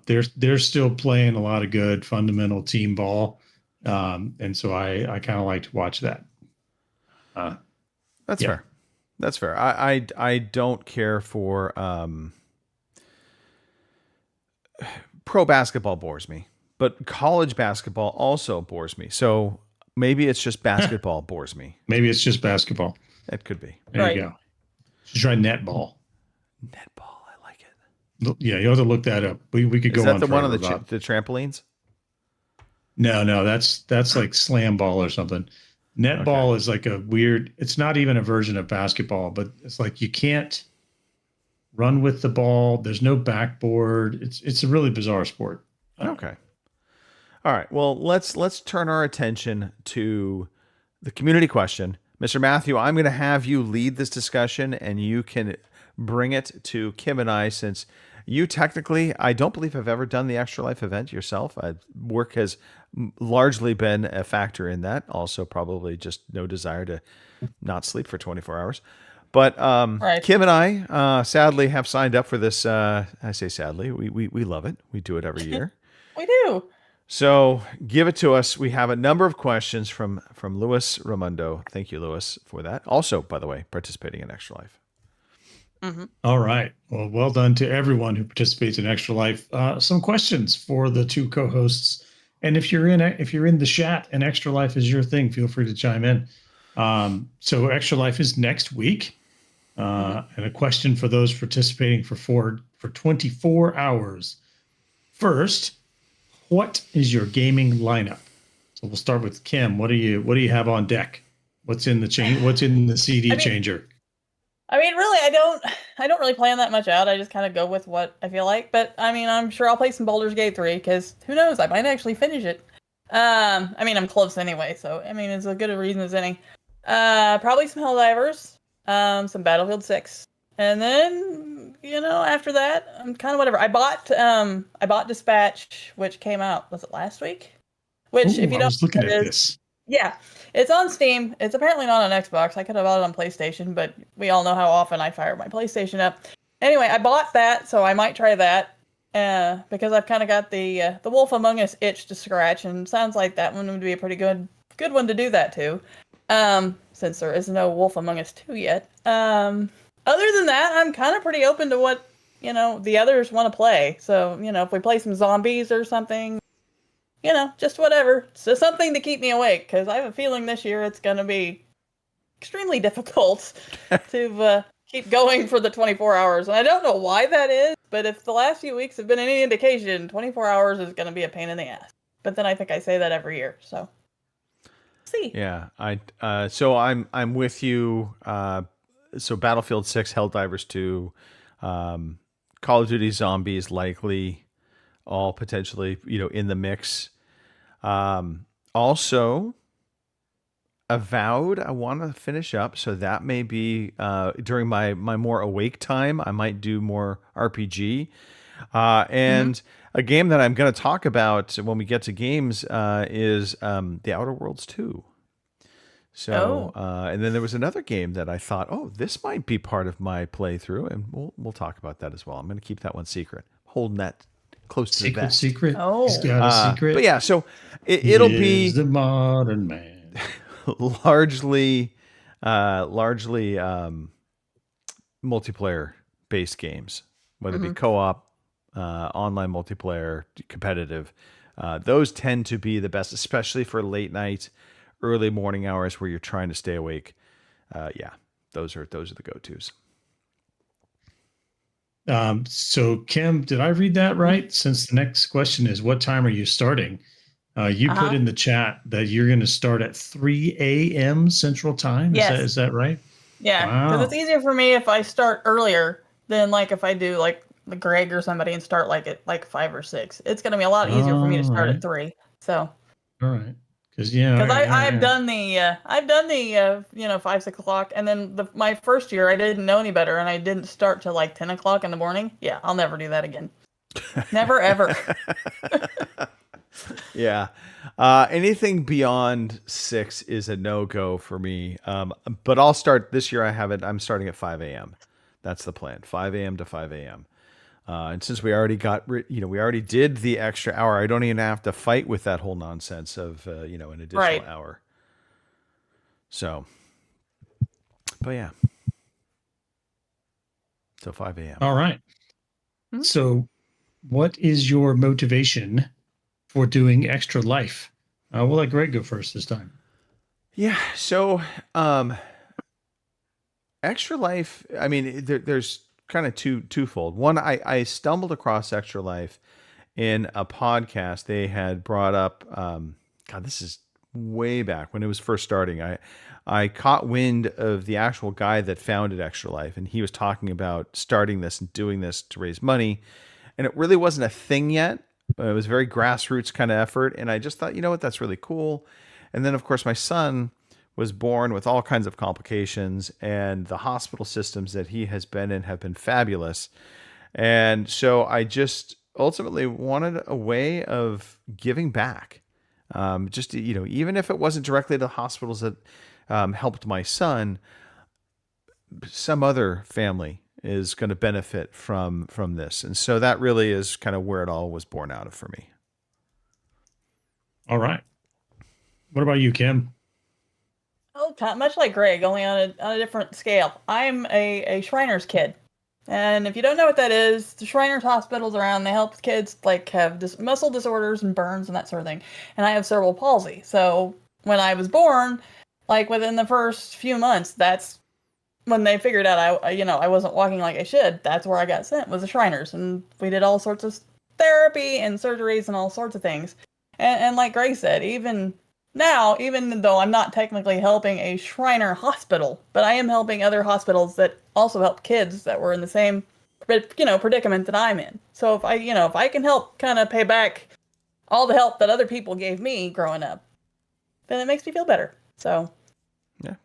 they're still playing a lot of good fundamental team ball, and so I kind of like to watch that. That's Yeah. fair. That's fair. I don't care for pro basketball bores me, but college basketball also bores me. So maybe it's just basketball bores me. Maybe it's just basketball. It could be. There Right. you go. Should try netball. Netball. I like it. Yeah, you have to look that up. We could go Is that on the one on forever about- the trampolines? No, that's like slam ball or something. Netball is like a weird, it's not even a version of basketball, but it's like you can't run with the ball. There's no backboard. It's a really bizarre sport. Okay. All right. Well, let's turn our attention to the community question. Mr. Matthew, I'm going to have you lead this discussion, and you can bring it to Kim and I, since you technically, I don't believe have ever done the Extra Life event yourself. Work has largely been a factor in that. Also, probably just no desire to not sleep for 24 hours. But Right. Kim and I sadly have signed up for this. I say sadly, we love it. We do it every year. We do. So give it to us. We have a number of questions from Louis Ramundo. Thank you, Louis, for that. Also, by the way, participating in Extra Life. All right. Well done to everyone who participates in Extra Life. Some questions for the two co-hosts, and if you're in the chat and Extra Life is your thing, feel free to chime in. So Extra Life is next week, and a question for those participating for 24 hours. First, what is your gaming lineup? So we'll start with Kim. What do you have on deck? What's in the What's in the CD changer? I mean, really, I don't really plan that much out. I just kind of go with what I feel like. But I mean, I'm sure I'll play some Baldur's Gate 3 because who knows? I might actually finish it. I mean, I'm close anyway, so I mean, it's as good a reason as any. Probably some Helldivers, some Battlefield 6, and then after that, I'm kind of whatever. I bought Dispatch, which came out, was it last week? Which, Ooh, if you I don't, was looking know at what it this. is, yeah, it's on Steam. It's apparently not on Xbox. I could have bought it on PlayStation, but we all know how often I fire my PlayStation up. Anyway, I bought that, so I might try that because I've kind of got the Wolf Among Us itch to scratch, and sounds like that one would be a pretty good one to do that to, since there is no Wolf Among Us 2 yet. Other other than that, I'm kind of pretty open to what, the others want to play. So, if we play some zombies or something, just whatever. So something to keep me awake, because I have a feeling this year it's going to be extremely difficult to keep going for the 24 hours. And I don't know why that is, but if the last few weeks have been any indication, 24 hours is going to be a pain in the ass. But then I think I say that every year, so see. Yeah, so I'm with you. So Battlefield 6, Helldivers 2, Call of Duty Zombies likely all potentially, in the mix. Also, Avowed, I want to finish up, so that may be during my more awake time. I might do more RPG. And a game that I'm going to talk about when we get to games is The Outer Worlds 2. So, and then there was another game that I thought, this might be part of my playthrough, and we'll talk about that as well. I'm going to keep that one secret, holding that close to the vest. Secret. Oh, He's got a secret. But yeah, so it'll be the modern man. largely multiplayer based games, whether it be co-op, online multiplayer, competitive. Those tend to be the best, especially for late night, early morning hours where you're trying to stay awake. Those are the go-tos. So Kim, did I read that right? Since the next question is, what time are you starting? You put in the chat that you're going to start at 3 a.m. Central Time. Yes. Is that right? Yeah, because it's easier for me if I start earlier than like if I do like the Greg or somebody and start like at like 5 or 6. It's going to be a lot easier for me to start at 3. So. All right. Because I've done the 5, 6 o'clock, and then my first year I didn't know any better, and I didn't start till like 10 o'clock in the morning. Yeah, I'll never do that again. Never ever. Yeah. Anything beyond 6 is a no-go for me. But I'll start this year. I'm starting at 5 a.m. That's the plan. 5 a.m. to 5 a.m. And since we already we already did the extra hour, I don't even have to fight with that whole nonsense of, an additional hour. So, but yeah. So 5 a.m. All right. Mm-hmm. So what is your motivation for doing Extra Life? We'll let Greg go first this time. Yeah. So, Extra Life, I mean, there's kind of twofold. One, I stumbled across Extra Life in a podcast. They had brought up, this is way back when it was first starting. I caught wind of the actual guy that founded Extra Life, and he was talking about starting this and doing this to raise money. And it really wasn't a thing yet. It was a very grassroots kind of effort. And I just thought, you know what, that's really cool. And then, of course, my son was born with all kinds of complications, and the hospital systems that he has been in have been fabulous. And so I just ultimately wanted a way of giving back. Just, even if it wasn't directly to the hospitals that helped my son, some other family is going to benefit from this. And so that really is kind of where it all was born out of for me. All right. What about you, Kim? Oh, much like Greg, only on a different scale. I'm a Shriners kid. And if you don't know what that is, the Shriners hospitals around, they help kids like have muscle disorders and burns and that sort of thing. And I have cerebral palsy. So when I was born, like within the first few months, that's when they figured out I wasn't walking like I should. That's where I got sent, was the Shriners. And we did all sorts of therapy and surgeries and all sorts of things. And like Greg said, even now, even though I'm not technically helping a Shriner hospital, but I am helping other hospitals that also help kids that were in the same, predicament that I'm in. So if I can help kind of pay back all the help that other people gave me growing up, then it makes me feel better. So, yeah.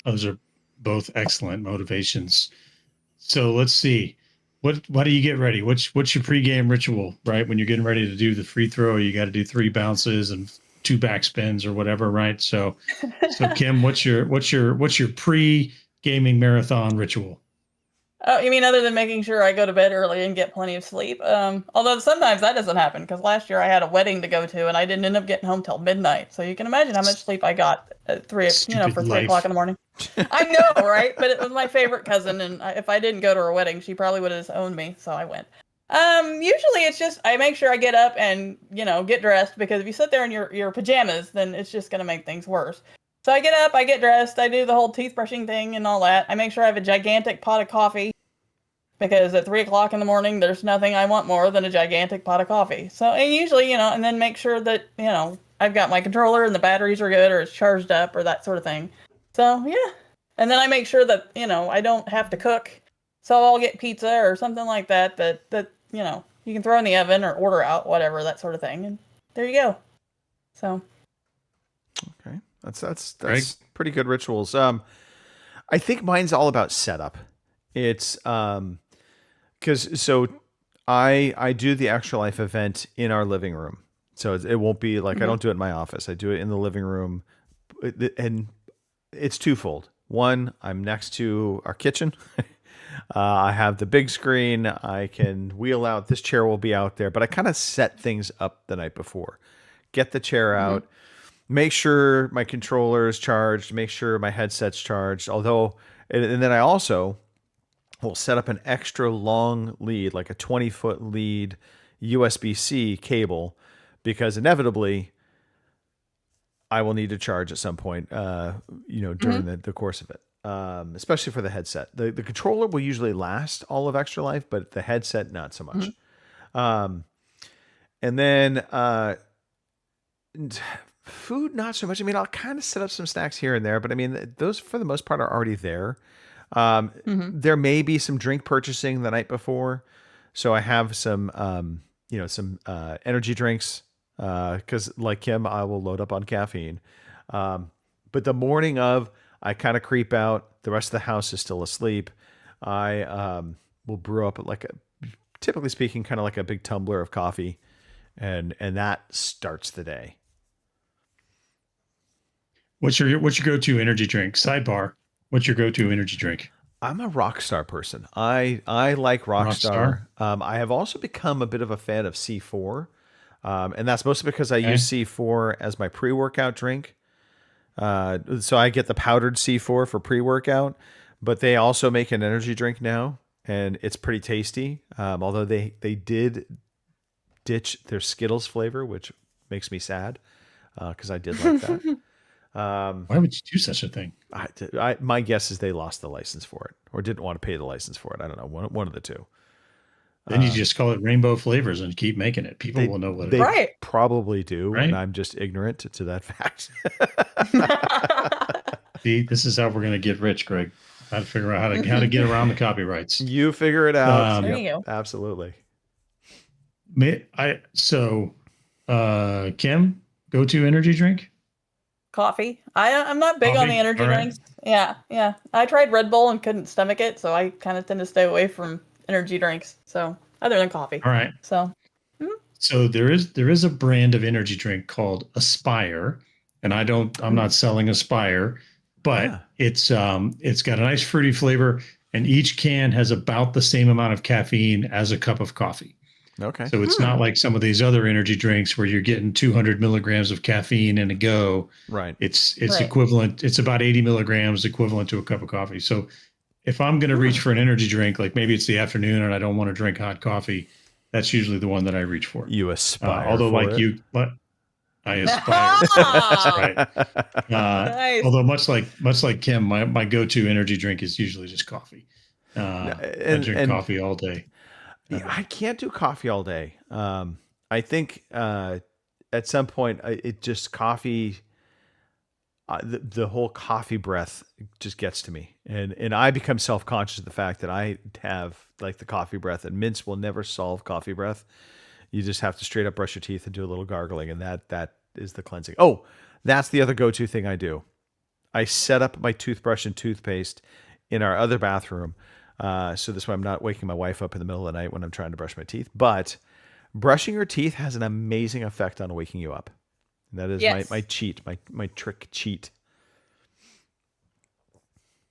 Those are both excellent motivations. So let's see. Why do you get ready? What's your pregame ritual, right? When you're getting ready to do the free throw, you got to do 3 bounces and 2 back spins or whatever, right? So Kim, what's your pre-gaming marathon ritual? Oh, you mean other than making sure I go to bed early and get plenty of sleep? Although sometimes that doesn't happen because last year I had a wedding to go to and I didn't end up getting home till midnight. So you can imagine how much sleep I got at for Stupid 3 o'clock life. in the morning. I know, right? But it was my favorite cousin, and if I didn't go to her wedding, she probably would have just owned me. So I went. Usually it's just I make sure I get up and get dressed because if you sit there in your pajamas, then it's just gonna make things worse. So I get up, I get dressed, I do the whole teeth brushing thing and all that. I make sure I have a gigantic pot of coffee because at 3 o'clock in the morning, there's nothing I want more than a gigantic pot of coffee. So and usually, and then make sure that, I've got my controller and the batteries are good or it's charged up or that sort of thing. So yeah. And then I make sure that, I don't have to cook. So I'll get pizza or something like that you can throw in the oven or order out, whatever, that sort of thing. And there you go. So Okay. That's pretty good rituals. I think mine's all about setup. It's because I do the Extra Life event in our living room, so it won't be like I don't do it in my office. I do it in the living room, and it's twofold. One, I'm next to our kitchen. I have the big screen. I can wheel out. This chair will be out there, but I kind of set things up the night before. Get the chair out. Make sure my controller is charged. Make sure my headset's charged. And then I also will set up an extra long lead, like a 20-foot lead USB-C cable, because inevitably I will need to charge at some point, during the course of it. Especially for the headset. The controller will usually last all of Extra Life, but the headset, not so much. And then food, not so much. I mean, I'll kind of set up some snacks here and there, but I mean, those for the most part are already there. There may be some drink purchasing the night before. So I have some energy drinks, because like Kim, I will load up on caffeine. But the morning of, I kind of creep out. The rest of the house is still asleep. I will brew up typically speaking, kind of like a big tumbler of coffee, and that starts the day. What's your go-to energy drink? Sidebar. What's your go-to energy drink? I'm a Rockstar person. I like Rockstar. I have also become a bit of a fan of C4, and that's mostly because I use C4 as my pre-workout drink. So I get the powdered C4 for pre-workout, but they also make an energy drink now, and it's pretty tasty. Although they did ditch their Skittles flavor, which makes me sad, because I did like that. Why would you do such a thing? My guess is they lost the license for it, or didn't want to pay the license for it. I don't know, one of the two. Then you just call it rainbow flavors and keep making it. People will know what it is. Right. Probably do, Right? and I'm just ignorant to that fact. See, this is how we're going to get rich, Greg. How to figure out how to get around the copyrights. You figure it out. There you go. Absolutely. Kim, go-to energy drink? Coffee. I'm not big on the Coffee? energy All right. drinks. Yeah. I tried Red Bull and couldn't stomach it, so I kind of tend to stay away from energy drinks. So other than coffee. All right. So there is a brand of energy drink called Aspire, and I'm not selling Aspire, but it's got a nice fruity flavor, and each can has about the same amount of caffeine as a cup of coffee. Okay. So it's not like some of these other energy drinks where you're getting 200 milligrams of caffeine in a go. Right. It's Right. equivalent. It's about 80 milligrams equivalent to a cup of coffee. So if I'm going to reach for an energy drink, like maybe it's the afternoon and I don't want to drink hot coffee, that's usually the one that I reach for. You aspire. Although for like it. you, but I aspire. That's right. Nice. Although much like Kim, my go-to energy drink is usually just coffee. I drink coffee all day. Yeah, I can't do coffee all day. I think at some point it just coffee. The whole coffee breath just gets to me, and I become self-conscious of the fact that I have like the coffee breath, and mints will never solve coffee breath. You just have to straight up brush your teeth and do a little gargling, and that is the cleansing. Oh, that's the other go-to thing I do. I set up my toothbrush and toothpaste in our other bathroom, so this way I'm not waking my wife up in the middle of the night when I'm trying to brush my teeth. But brushing your teeth has an amazing effect on waking you up. That is my cheat, my trick cheat.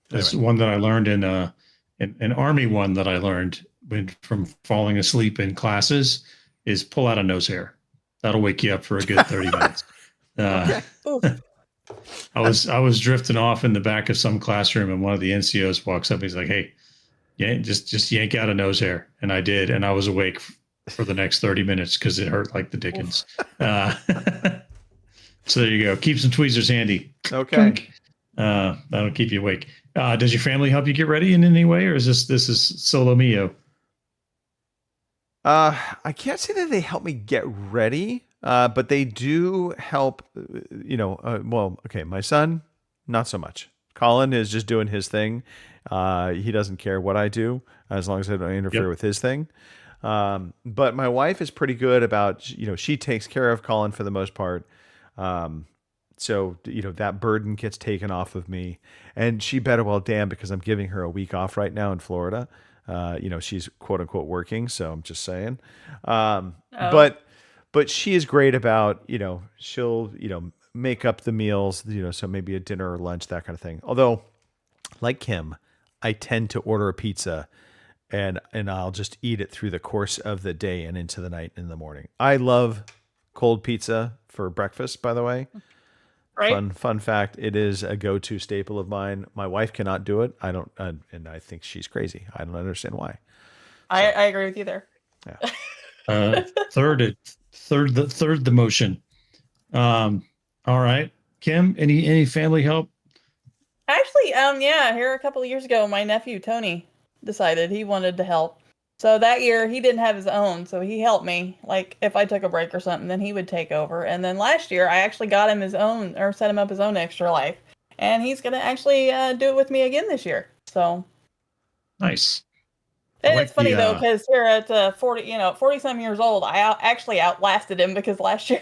That's one that I learned in an Army one that I learned from falling asleep in classes is pull out a nose hair. That'll wake you up for a good 30 minutes. I was drifting off in the back of some classroom, and one of the NCOs walks up. He's like, "Hey, yeah, just yank out a nose hair," and I did, and I was awake for the next 30 minutes because it hurt like the dickens. So there you go. Keep some tweezers handy. Okay. That'll keep you awake. Does your family help you get ready in any way, or is this is solo mio? I can't say that they help me get ready, but they do help. Well, okay, my son, not so much. Colin is just doing his thing. He doesn't care what I do as long as I don't interfere with his thing. But my wife is pretty good about, she takes care of Colin for the most part. So, that burden gets taken off of me, and she better well damn, because I'm giving her a week off right now in Florida. She's quote unquote working. So I'm just saying, but she is great about, she'll, make up the meals, so maybe a dinner or lunch, that kind of thing. Although, like Kim, I tend to order a pizza and I'll just eat it through the course of the day and into the night and in the morning. I love cold pizza for breakfast, by the way. Right. Fun fact. It is a go-to staple of mine. My wife cannot do it. I don't, and I think she's crazy. I don't understand why. I agree with you there. Yeah. Third the motion. All right, Kim, any family help? Actually, here a couple of years ago, my nephew Tony decided he wanted to help. So that year he didn't have his own, so he helped me. Like if I took a break or something, then he would take over. And then last year I actually got him his own, or set him up his own extra life, and he's gonna actually do it with me again this year. So nice. And it's funny though, because here at 40 some years old, I actually outlasted him, because last year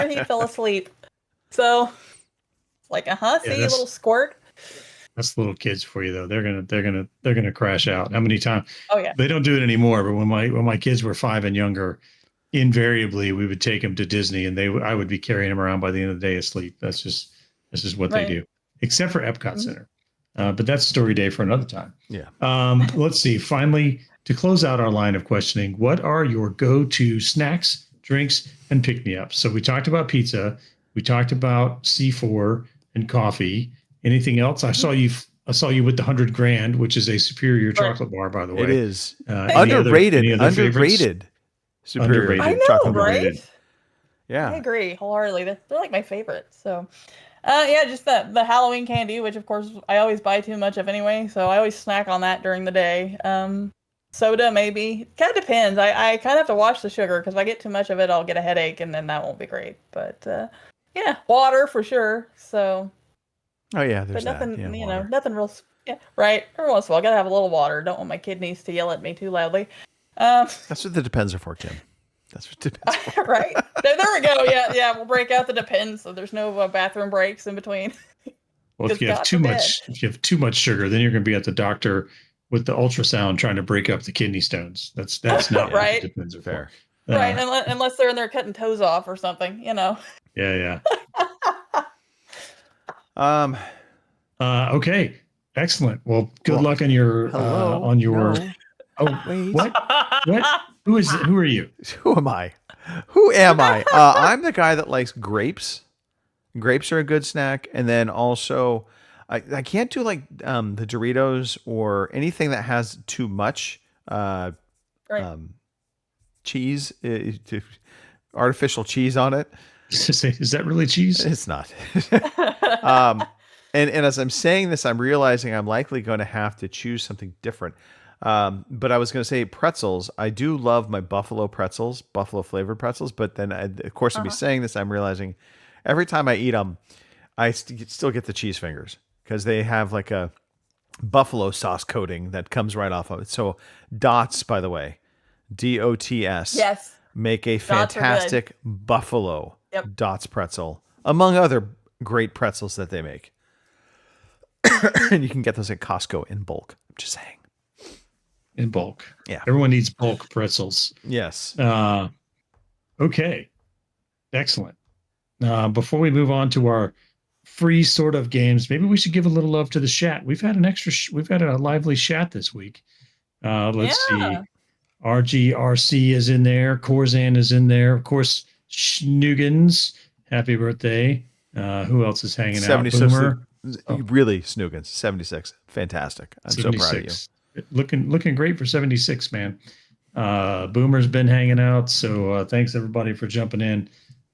he fell asleep. So it's like, see, little squirt. That's little kids for you though. They're gonna crash out. How many times? Oh yeah. They don't do it anymore. But when my kids were 5 and younger, invariably we would take them to Disney, and I would be carrying them around by the end of the day asleep. This is what they do, except for Epcot Center. But that's story day for another time. Yeah. Let's see. Finally, to close out our line of questioning, what are your go-to snacks, drinks, and pick-me-ups? So we talked about pizza. We talked about C4 and coffee. Anything else? I saw you with the 100 grand, which is a superior chocolate bar, by the way. It is underrated. Superior I know, chocolate right? rated. Yeah, I agree wholeheartedly. They're like my favorite. So, just the Halloween candy, which of course I always buy too much of anyway. So I always snack on that during the day. Soda maybe. Kind of depends. I kind of have to watch the sugar, because if I get too much of it, I'll get a headache, and then that won't be great. But water for sure. So. Oh yeah, there's but nothing, that. Yeah, nothing real. Yeah, right. Every once in a while, gotta have a little water. Don't want my kidneys to yell at me too loudly. That's what the Depends are for, Kim. That's what Depends are for. Right. There we go. Yeah. We'll break out the Depends, so there's no bathroom breaks in between. Well, if you have too much sugar, then you're going to be at the doctor with the ultrasound trying to break up the kidney stones. That's not right. What the Depends are Fair. for. Right. Unless they're in there cutting toes off or something, Yeah. Okay. Excellent. Well, good luck on your No. Oh, wait. What? Who are you? Who am I? I'm the guy that likes grapes. Grapes are a good snack. And then also I can't do like the Doritos or anything that has too much cheese, artificial cheese on it. Is that really cheese? It's not. And as I'm saying this, I'm realizing I'm likely going to have to choose something different. But I was going to say pretzels. I do love my buffalo pretzels, buffalo flavored pretzels. But then, of course, to be saying this, I'm realizing every time I eat them, I still get the cheese fingers, because they have like a buffalo sauce coating that comes right off of it. So Dots, by the way, DOTS, yes, make a fantastic buffalo Yep. Dots pretzel, among other great pretzels that they make. And you can get those at Costco in bulk. I'm just saying. In bulk. Yeah. Everyone needs bulk pretzels. Yes. Okay. Excellent. Before we move on to our free sort of games, maybe we should give a little love to the chat. We've had an extra, we've had a lively chat this week. Let's see. RGRC is in there. Corzan is in there. Of course, Schnugens. Happy birthday. Who else is hanging out? Boomer. Really, Snoogans, 76. Fantastic. I'm 76. So proud of you. Looking great for 76, man. Boomer's been hanging out. So thanks everybody for jumping in.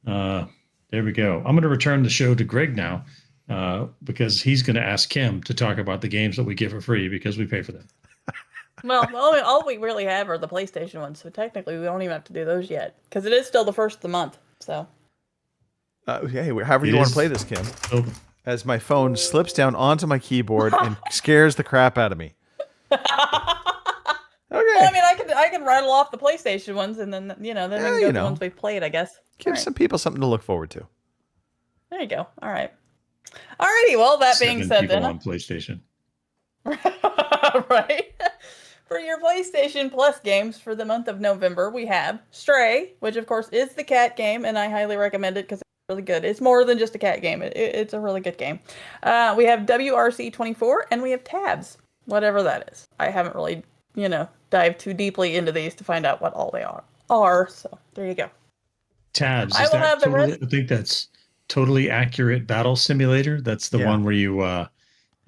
There we go. I'm going to return the show to Greg now because he's going to ask Kim to talk about the games that we give for free because we pay for them. Well, all we really have are the PlayStation ones, so technically we don't even have to do those yet because it is still the first of the month. So, hey, however you want to play this, Kim. As my phone slips down onto my keyboard and scares the crap out of me. Okay. Well, I mean, I can rattle off the PlayStation ones, and then then we can go to the ones we've played, I guess. Give some people something to look forward to. There you go. All right. Alrighty. Well, that being said, then on PlayStation. Right. For your PlayStation Plus games for the month of November, we have Stray, which of course is the cat game, and I highly recommend it because it's really good. It's more than just a cat game. It's a really good game. We have WRC24, and we have Tabs, whatever that is. I haven't really, dived too deeply into these to find out what all they are. So there you go. Tabs. I think that's Totally Accurate Battle Simulator. That's the one where you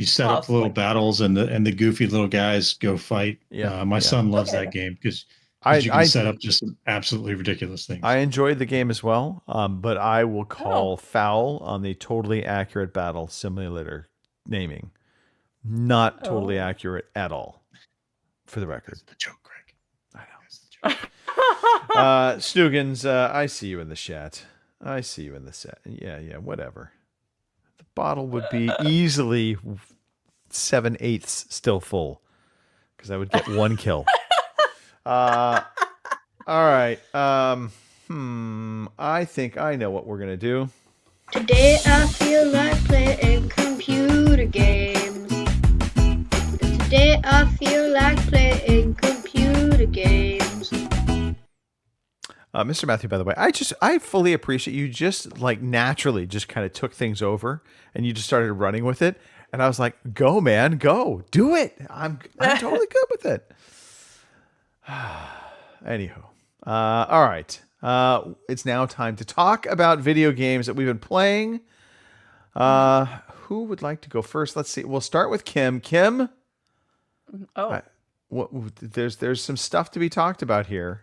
set up little battles and the goofy little guys go fight. Yeah, my son loves that game because you can set up just absolutely ridiculous things. I enjoyed the game as well, but I will call foul on the Totally Accurate Battle Simulator naming. Not totally accurate at all, for the record. That's the joke, Greg. I know. Snoogans, I see you in the chat. I see you in the set. Yeah, whatever. The bottle would be easily 7/8 still full because I would get one kill. All right. I think I know what we're gonna do. Today I feel like playing computer games. Today I feel like playing computer games. Mr. Matthew, by the way, I fully appreciate you just like naturally just kind of took things over and you just started running with it. And I was like, go, man, go, do it. I'm totally good with it. Anywho, all right. It's now time to talk about video games that we've been playing. Who would like to go first? Let's see. We'll start with Kim. Kim? There's some stuff to be talked about here.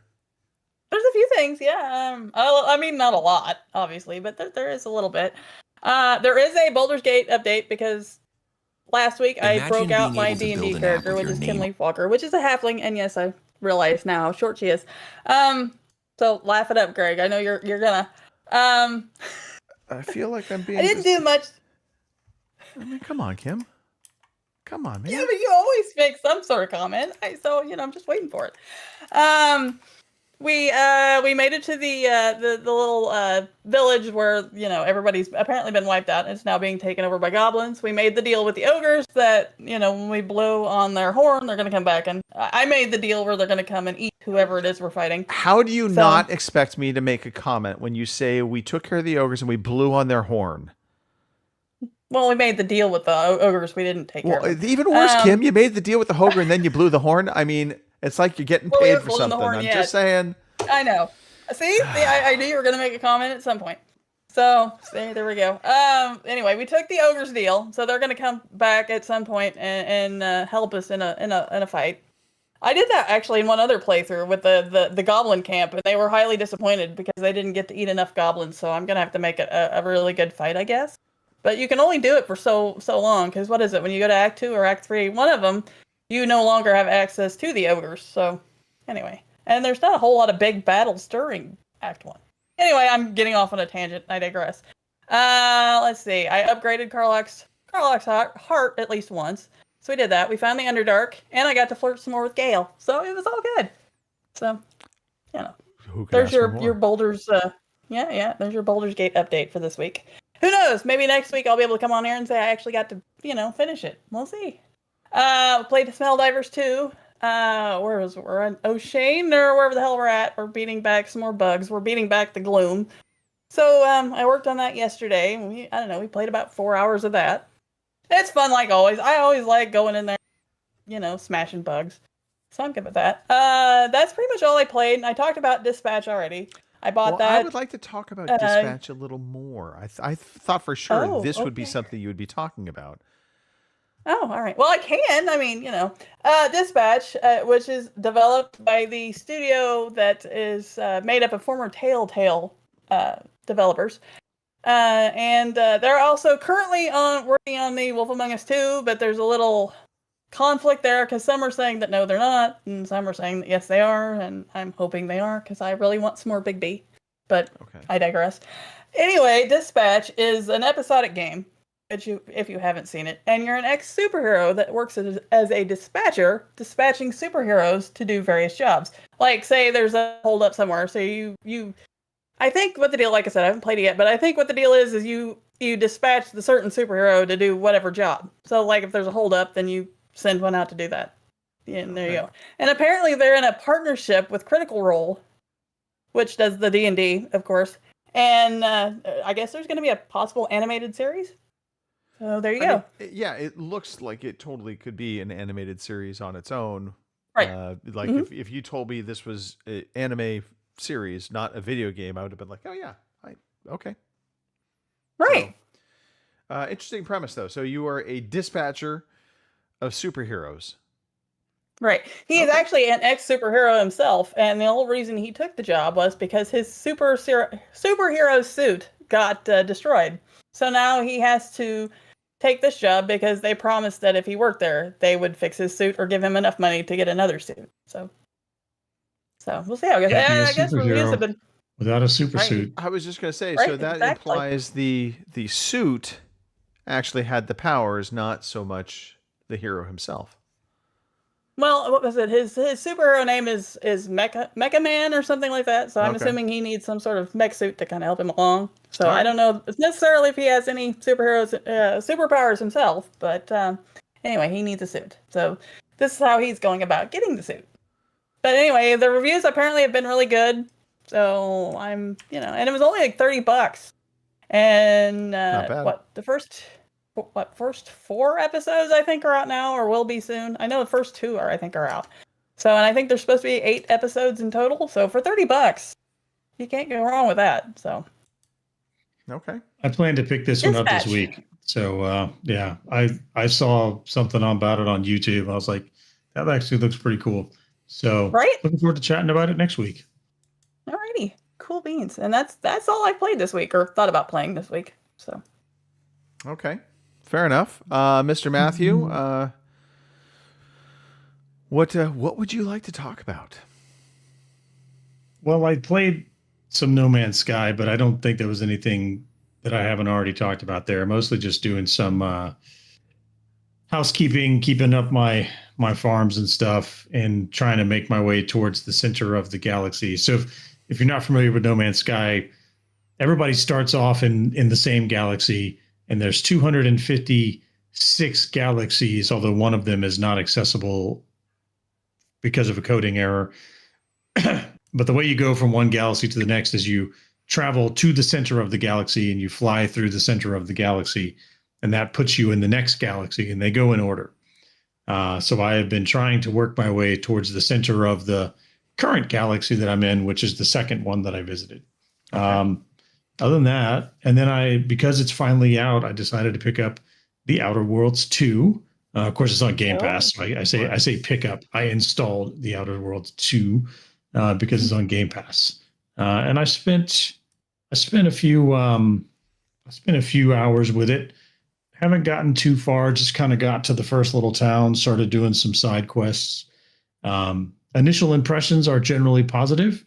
There's a few things, yeah. I mean, not a lot, obviously, but there is a little bit. There is a Baldur's Gate update because last week I broke out my D&D character, which is Kim Walker, which is a halfling, and yes, I realize now how short she is. So laugh it up, Greg. I know you're gonna. I feel like I'm being. I didn't do much. I mean, come on, Kim. Come on, man. Yeah, but you always make some sort of comment. So I'm just waiting for it. We made it to the little village where everybody's apparently been wiped out and it's now being taken over by goblins. We made the deal with the ogres that when we blow on their horn they're gonna come back, and I made the deal where they're gonna come and eat whoever it is we're fighting. How do you not expect me to make a comment when you say we took care of the ogres and we blew on their horn? Well, we made the deal with the ogres. We didn't take care of them. Even worse, Kim, you made the deal with the ogre and then you blew the horn. I mean, it's like you're getting paid for something. I'm just saying. I know. See, I knew you were going to make a comment at some point. So, there we go. Anyway, we took the ogre's deal, so they're going to come back at some point and help us in a fight. I did that actually in one other playthrough with the goblin camp, and they were highly disappointed because they didn't get to eat enough goblins. So I'm going to have to make it a really good fight, I guess. But you can only do it for so long, because what is it? When you go to Act 2 or Act 3, one of them, you no longer have access to the ogres. So, anyway. And there's not a whole lot of big battles during Act 1. Anyway, I'm getting off on a tangent. I digress. Let's see. I upgraded Karlach's heart at least once. So we did that. We found the Underdark, and I got to flirt some more with Gale. So it was all good. So, there's your Baldur's... there's your Baldur's Gate update for this week. Who knows? Maybe next week I'll be able to come on here and say I actually got to, finish it. We'll see. Played the Smelldivers 2. We're on O'Shane or wherever the hell we're at. We're beating back some more bugs. We're beating back the gloom. So I worked on that yesterday. We played about 4 hours of that. It's fun like always. I always like going in there, smashing bugs. So I'm good with that. That's pretty much all I played. I talked about Dispatch already. I bought that. I would like to talk about Dispatch a little more. I thought for sure this would be something you would be talking about. Oh, all right. Well, I can. I mean, Dispatch, which is developed by the studio that is made up of former Telltale developers. And they're also currently working on the Wolf Among Us 2, but there's a little conflict there because some are saying that no, they're not, and some are saying that yes, they are, and I'm hoping they are because I really want some more Big B. But I digress. Anyway, Dispatch is an episodic game, if you haven't seen it, and you're an ex-superhero that works as a dispatcher, dispatching superheroes to do various jobs. Like, say there's a holdup somewhere, so you I think what the deal, like I said, I haven't played it yet, but I think what the deal is you dispatch the certain superhero to do whatever job. So, like, if there's a holdup, then you send one out to do that. And there you go. And apparently they're in a partnership with Critical Role, which does the D&D, of course. And I guess there's going to be a possible animated series. So there you go. Yeah, it looks like it totally could be an animated series on its own. Right. If you told me this was an anime series, not a video game, I would have been like, oh yeah, okay. Right. So, interesting premise though. So you are a dispatcher of superheroes. Right. He is actually an ex-superhero himself, and the whole reason he took the job was because his superhero suit got destroyed. So now he has to take this job because they promised that if he worked there, they would fix his suit or give him enough money to get another suit. So we'll see how it goes. I guess reviews have been without a super suit. I was just going to say, so that implies the suit actually had the powers, not so much the hero himself. Well, what was it? His superhero name is Mecha Man or something like that. So I'm assuming he needs some sort of mech suit to kind of help him along. So I don't know necessarily if he has any superpowers himself, but anyway, he needs a suit. So this is how he's going about getting the suit. But anyway, the reviews apparently have been really good. So I'm, and it was only like $30. And the first 4 episodes I think are out now or will be soon. I know the first 2 are out. So, and I think there's supposed to be 8 episodes in total. So for $30, you can't go wrong with that. So. Okay. I plan to pick this one up this week. So yeah, I saw something about it on YouTube. I was like, that actually looks pretty cool. So looking forward to chatting about it next week. Alrighty, cool beans. And that's all I played this week or thought about playing this week. So. Okay. Fair enough. Mr. Matthew, what would you like to talk about? Well, I played some No Man's Sky, but I don't think there was anything that I haven't already talked about there. Mostly just doing some housekeeping, keeping up my farms and stuff, and trying to make my way towards the center of the galaxy. So if you're not familiar with No Man's Sky, everybody starts off in the same galaxy, and there's 256 galaxies, although one of them is not accessible because of a coding error. But the way you go from one galaxy to the next is you travel to the center of the galaxy and you fly through the center of the galaxy, and that puts you in the next galaxy, and they go in order. So I have been trying to work my way towards the center of the current galaxy that I'm in, which is the second one that I visited. Okay. Other than that, and then because it's finally out, I decided to pick up The Outer Worlds 2. Of course, it's on Game Pass. So I say pick up. I installed The Outer Worlds 2 because it's on Game Pass, and I spent a few hours with it. Haven't gotten too far. Just kind of got to the first little town. Started doing some side quests. Initial impressions are generally positive.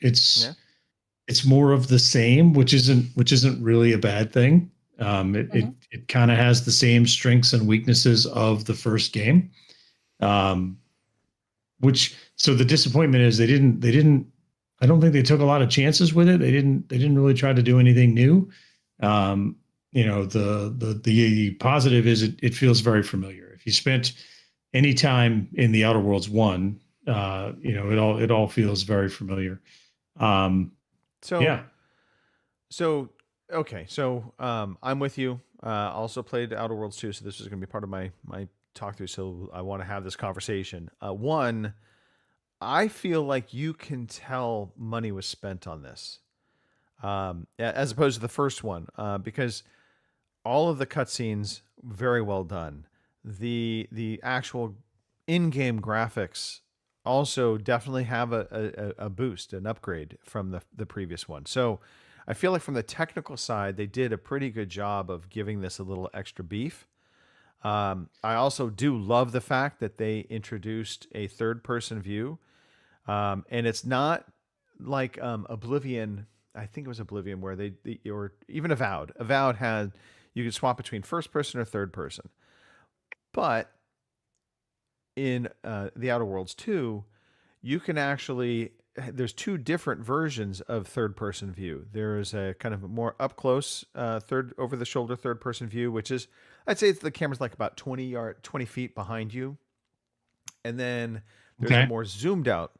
It's more of the same, which isn't really a bad thing. It kind of has the same strengths and weaknesses of the first game. So the disappointment is they didn't. I don't think they took a lot of chances with it. They didn't really try to do anything new. The positive is it feels very familiar. If you spent any time in the Outer Worlds 1, it all feels very familiar. So okay, so I'm with you. Also played Outer Worlds 2, so this is going to be part of my talk through. So I want to have this conversation. One, I feel like you can tell money was spent on this, as opposed to the first one, because all of the cutscenes very well done. The actual in-game graphics also definitely have a boost, an upgrade from the previous one. So I feel like from the technical side, they did a pretty good job of giving this a little extra beef. I also do love the fact that they introduced a third-person view, and it's not like Oblivion. I think it was Oblivion where or even Avowed. Avowed had you could swap between first person or third person, but in the Outer Worlds 2, you can actually there's two different versions of third person view. There is a kind of a more up close third over the shoulder third person view, which is I'd say the camera's like about 20 feet behind you, and then there's a more zoomed out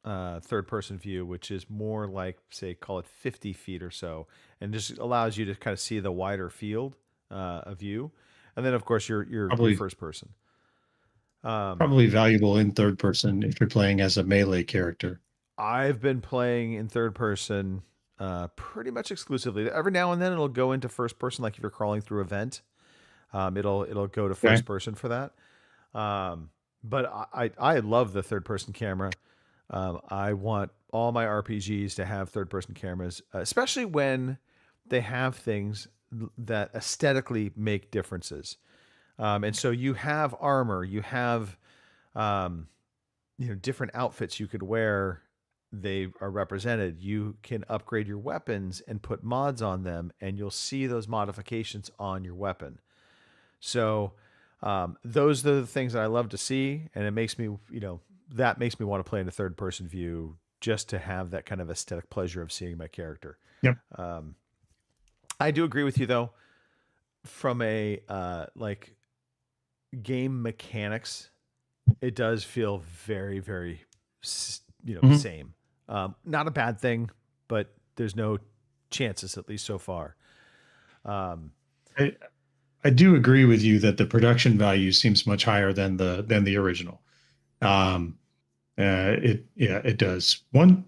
third person view, which is more like, say, call it 50 feet or so, and just allows you to kind of see the wider field of view. And then, of course, you're first person. Probably valuable in third person if you're playing as a melee character. I've been playing in third person pretty much exclusively. Every now and then it'll go into first person, like if you're crawling through a vent. It'll go to first person for that. But I love the third person camera. I want all my RPGs to have third person cameras, especially when they have things that aesthetically make differences. And so you have armor, you have, different outfits you could wear. They are represented. You can upgrade your weapons and put mods on them, and you'll see those modifications on your weapon. So those are the things that I love to see, and it makes me, that makes me want to play in a third person view just to have that kind of aesthetic pleasure of seeing my character. Yep. I do agree with you though, from a game mechanics, it does feel very, very, same. Not a bad thing, but there's no chances, at least so far. I do agree with you that the production value seems much higher than the original. It does. And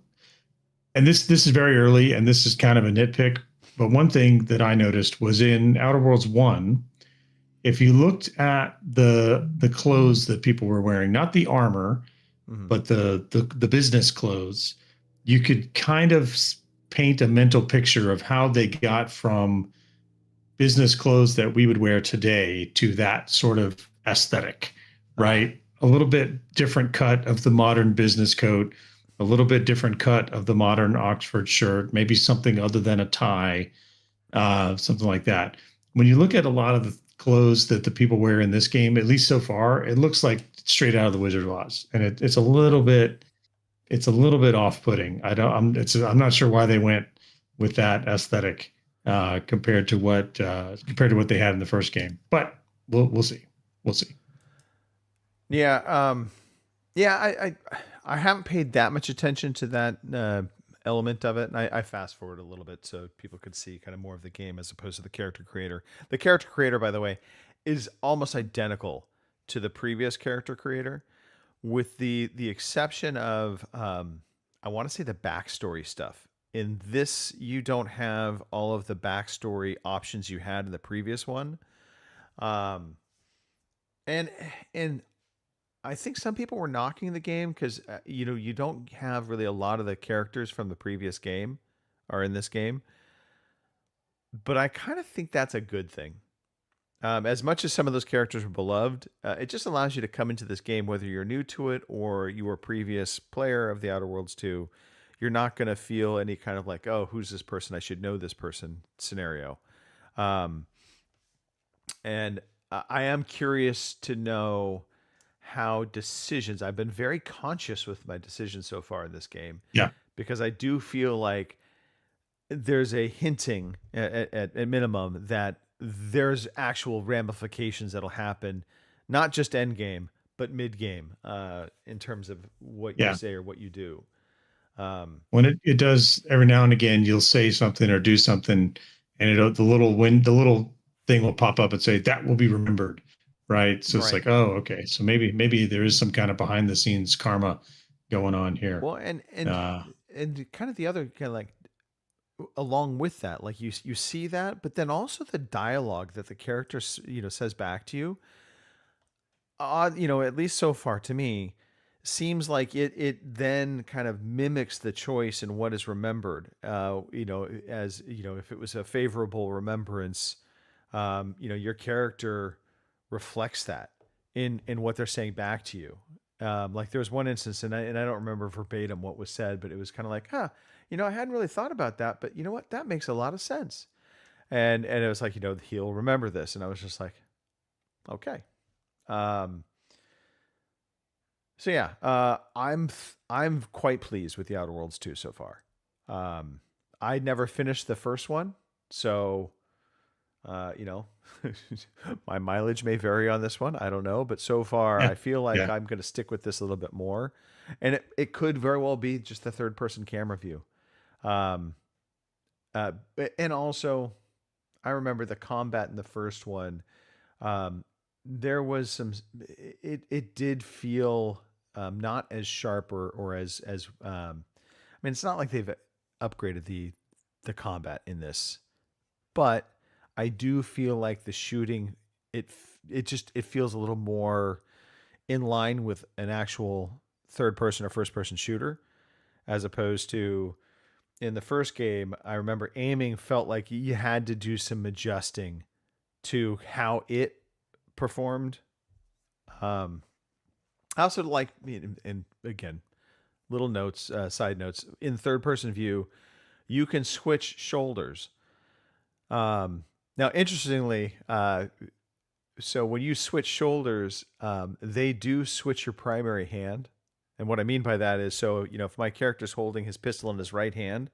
this is very early, and this is kind of a nitpick, but one thing that I noticed was in Outer Worlds 1, if you looked at the clothes that people were wearing, not the armor, but the business clothes, you could kind of paint a mental picture of how they got from business clothes that we would wear today to that sort of aesthetic, right? A little bit different cut of the modern business coat, a little bit different cut of the modern Oxford shirt, maybe something other than a tie, something like that. When you look at a lot of the clothes that the people wear in this game, at least so far, it looks like straight out of the Wizard of Oz, and it's a little bit off-putting. I'm not sure why they went with that aesthetic compared to what they had in the first game, but we'll see. Yeah. I haven't paid that much attention to that element of it. And I fast forward a little bit so people could see kind of more of the game as opposed to the character creator. The character creator, by the way, is almost identical to the previous character creator, with the exception of, I want to say the backstory stuff. In this, you don't have all of the backstory options you had in the previous one. And I think some people were knocking the game because, you don't have really a lot of the characters from the previous game are in this game. But I kind of think that's a good thing. As much as some of those characters were beloved, it just allows you to come into this game, whether you're new to it or you were a previous player of the Outer Worlds 2, you're not going to feel any kind of like, oh, who's this person? I should know this person scenario. And I am curious to know how decisions, I've been very conscious with my decisions so far in this game. Yeah. Because I do feel like there's a hinting at minimum that there's actual ramifications that'll happen, not just end game, but mid game, in terms of what you say or what you do. When it does every now and again, you'll say something or do something and the little thing will pop up and say that will be remembered, right? So it's Right. like, oh, okay, so maybe there is some kind of behind the scenes karma going on here. Well, and Uh, kind of the other kind of like along with that, like you see that, but then also the dialogue that the character says back to you. At least so far to me, seems like it then kind of mimics the choice in what is remembered. As if it was a favorable remembrance, your character reflects that in what they're saying back to you. Like there was one instance, and I don't remember verbatim what was said, but it was kind of like, I hadn't really thought about that, but you know what, that makes a lot of sense. And it was like, he'll remember this, and I was just like, okay. So yeah, I'm quite pleased with the Outer Worlds 2 so far. I never finished the first one, so my mileage may vary on this one. I don't know, but so far I feel like I'm going to stick with this a little bit more, and it could very well be just the third person camera view. And also, I remember the combat in the first one. There was some. It did feel not as sharp or as. I mean, it's not like they've upgraded the combat in this, but I do feel like the shooting it feels a little more in line with an actual third person or first person shooter, as opposed to in the first game. I remember aiming felt like you had to do some adjusting to how it performed. I also like, and again, little notes, side notes, in third person view, you can switch shoulders. Now, interestingly, so when you switch shoulders, they do switch your primary hand. And what I mean by that is, so, if my character's holding his pistol in his right hand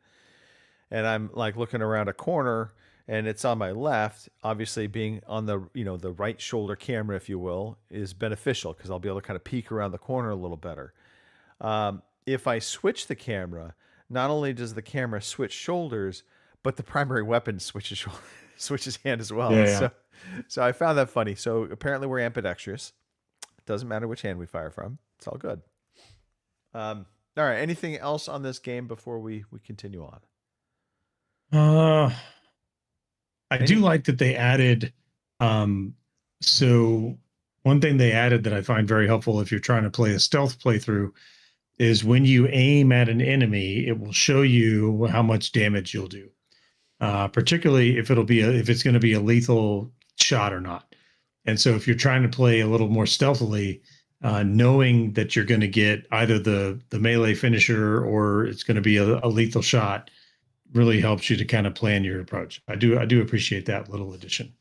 and I'm like looking around a corner and it's on my left, obviously being on the, the right shoulder camera, if you will, is beneficial because I'll be able to kind of peek around the corner a little better. If I switch the camera, not only does the camera switch shoulders, but the primary weapon switches hand as well. Yeah. So I found that funny. So apparently we're ambidextrous. Doesn't matter which hand we fire from. It's all good. All right. Anything else on this game before we continue on? I do like that they added. So one thing they added that I find very helpful if you're trying to play a stealth playthrough is when you aim at an enemy, it will show you how much damage you'll do, particularly if it's going to be a lethal shot or not. And so if you're trying to play a little more stealthily, knowing that you're going to get either the melee finisher or it's going to be a lethal shot really helps you to kind of plan your approach. I do appreciate that little addition.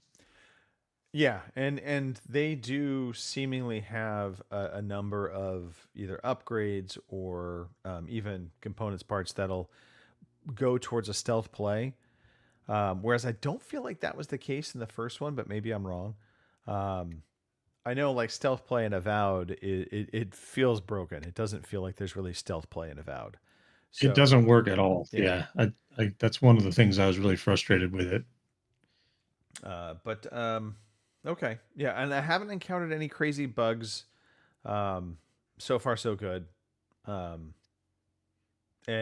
Yeah, and they do seemingly have a number of either upgrades or even components, parts that'll go towards a stealth play. Whereas I don't feel like that was the case in the first one, but maybe I'm wrong. I know like stealth play in Avowed, it feels broken. It doesn't feel like there's really stealth play in Avowed. So, it doesn't work at all. Yeah. I that's one of the things I was really frustrated with it. Okay. Yeah. And I haven't encountered any crazy bugs. So far so good. And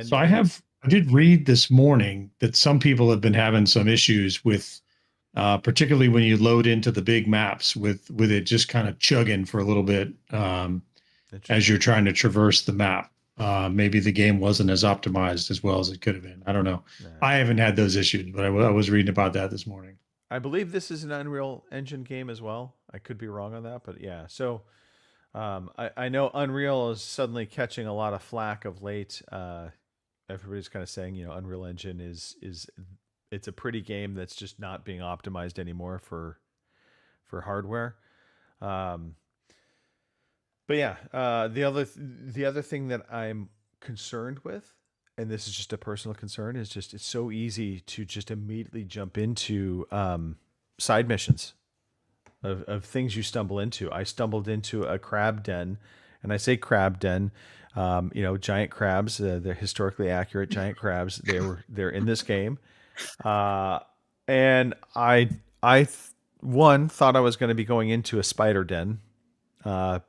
so I did read this morning that some people have been having some issues with, particularly when you load into the big maps with it just kind of chugging for a little bit, as you're trying to traverse the map. Maybe the game wasn't as optimized as well as it could have been. I don't know. Yeah. I haven't had those issues, but I was reading about that this morning. I believe this is an Unreal Engine game as well. I could be wrong on that, but yeah. So I know Unreal is suddenly catching a lot of flack of late. Everybody's kind of saying, Unreal Engine it's a pretty game that's just not being optimized anymore for hardware. But yeah, the other thing that I'm concerned with, and this is just a personal concern, is just it's so easy to just immediately jump into side missions of things you stumble into. I stumbled into a crab den, and I say crab den, giant crabs. They're historically accurate giant crabs. They're in this game, and one thought I was going to be going into a spider den. Not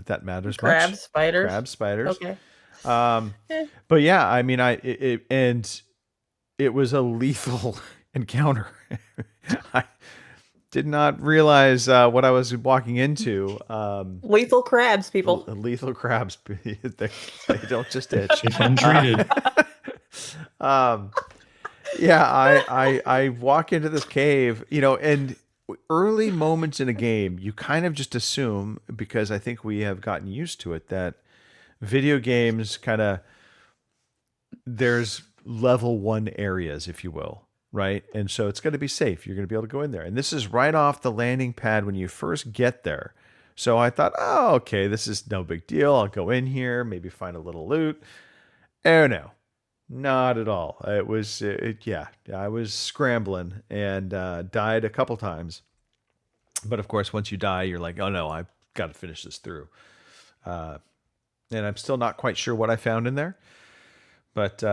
that matters Crab much. spiders. Crab spiders. Okay. But yeah, I mean, it was a lethal encounter. I did not realize what I was walking into. Lethal crabs, people. Lethal crabs. they don't just itch. If untreated. Yeah, I walk into this cave, and early moments in a game, you kind of just assume, because I think we have gotten used to it, that video games there's level 1 areas, if you will, right? And so it's going to be safe. You're going to be able to go in there. And this is right off the landing pad when you first get there. So I thought, oh, okay, this is no big deal. I'll go in here, maybe find a little loot. Oh, no. Not at all. It was, I was scrambling and died a couple times. But of course, once you die, you're like, oh no, I've got to finish this through. And I'm still not quite sure what I found in there. But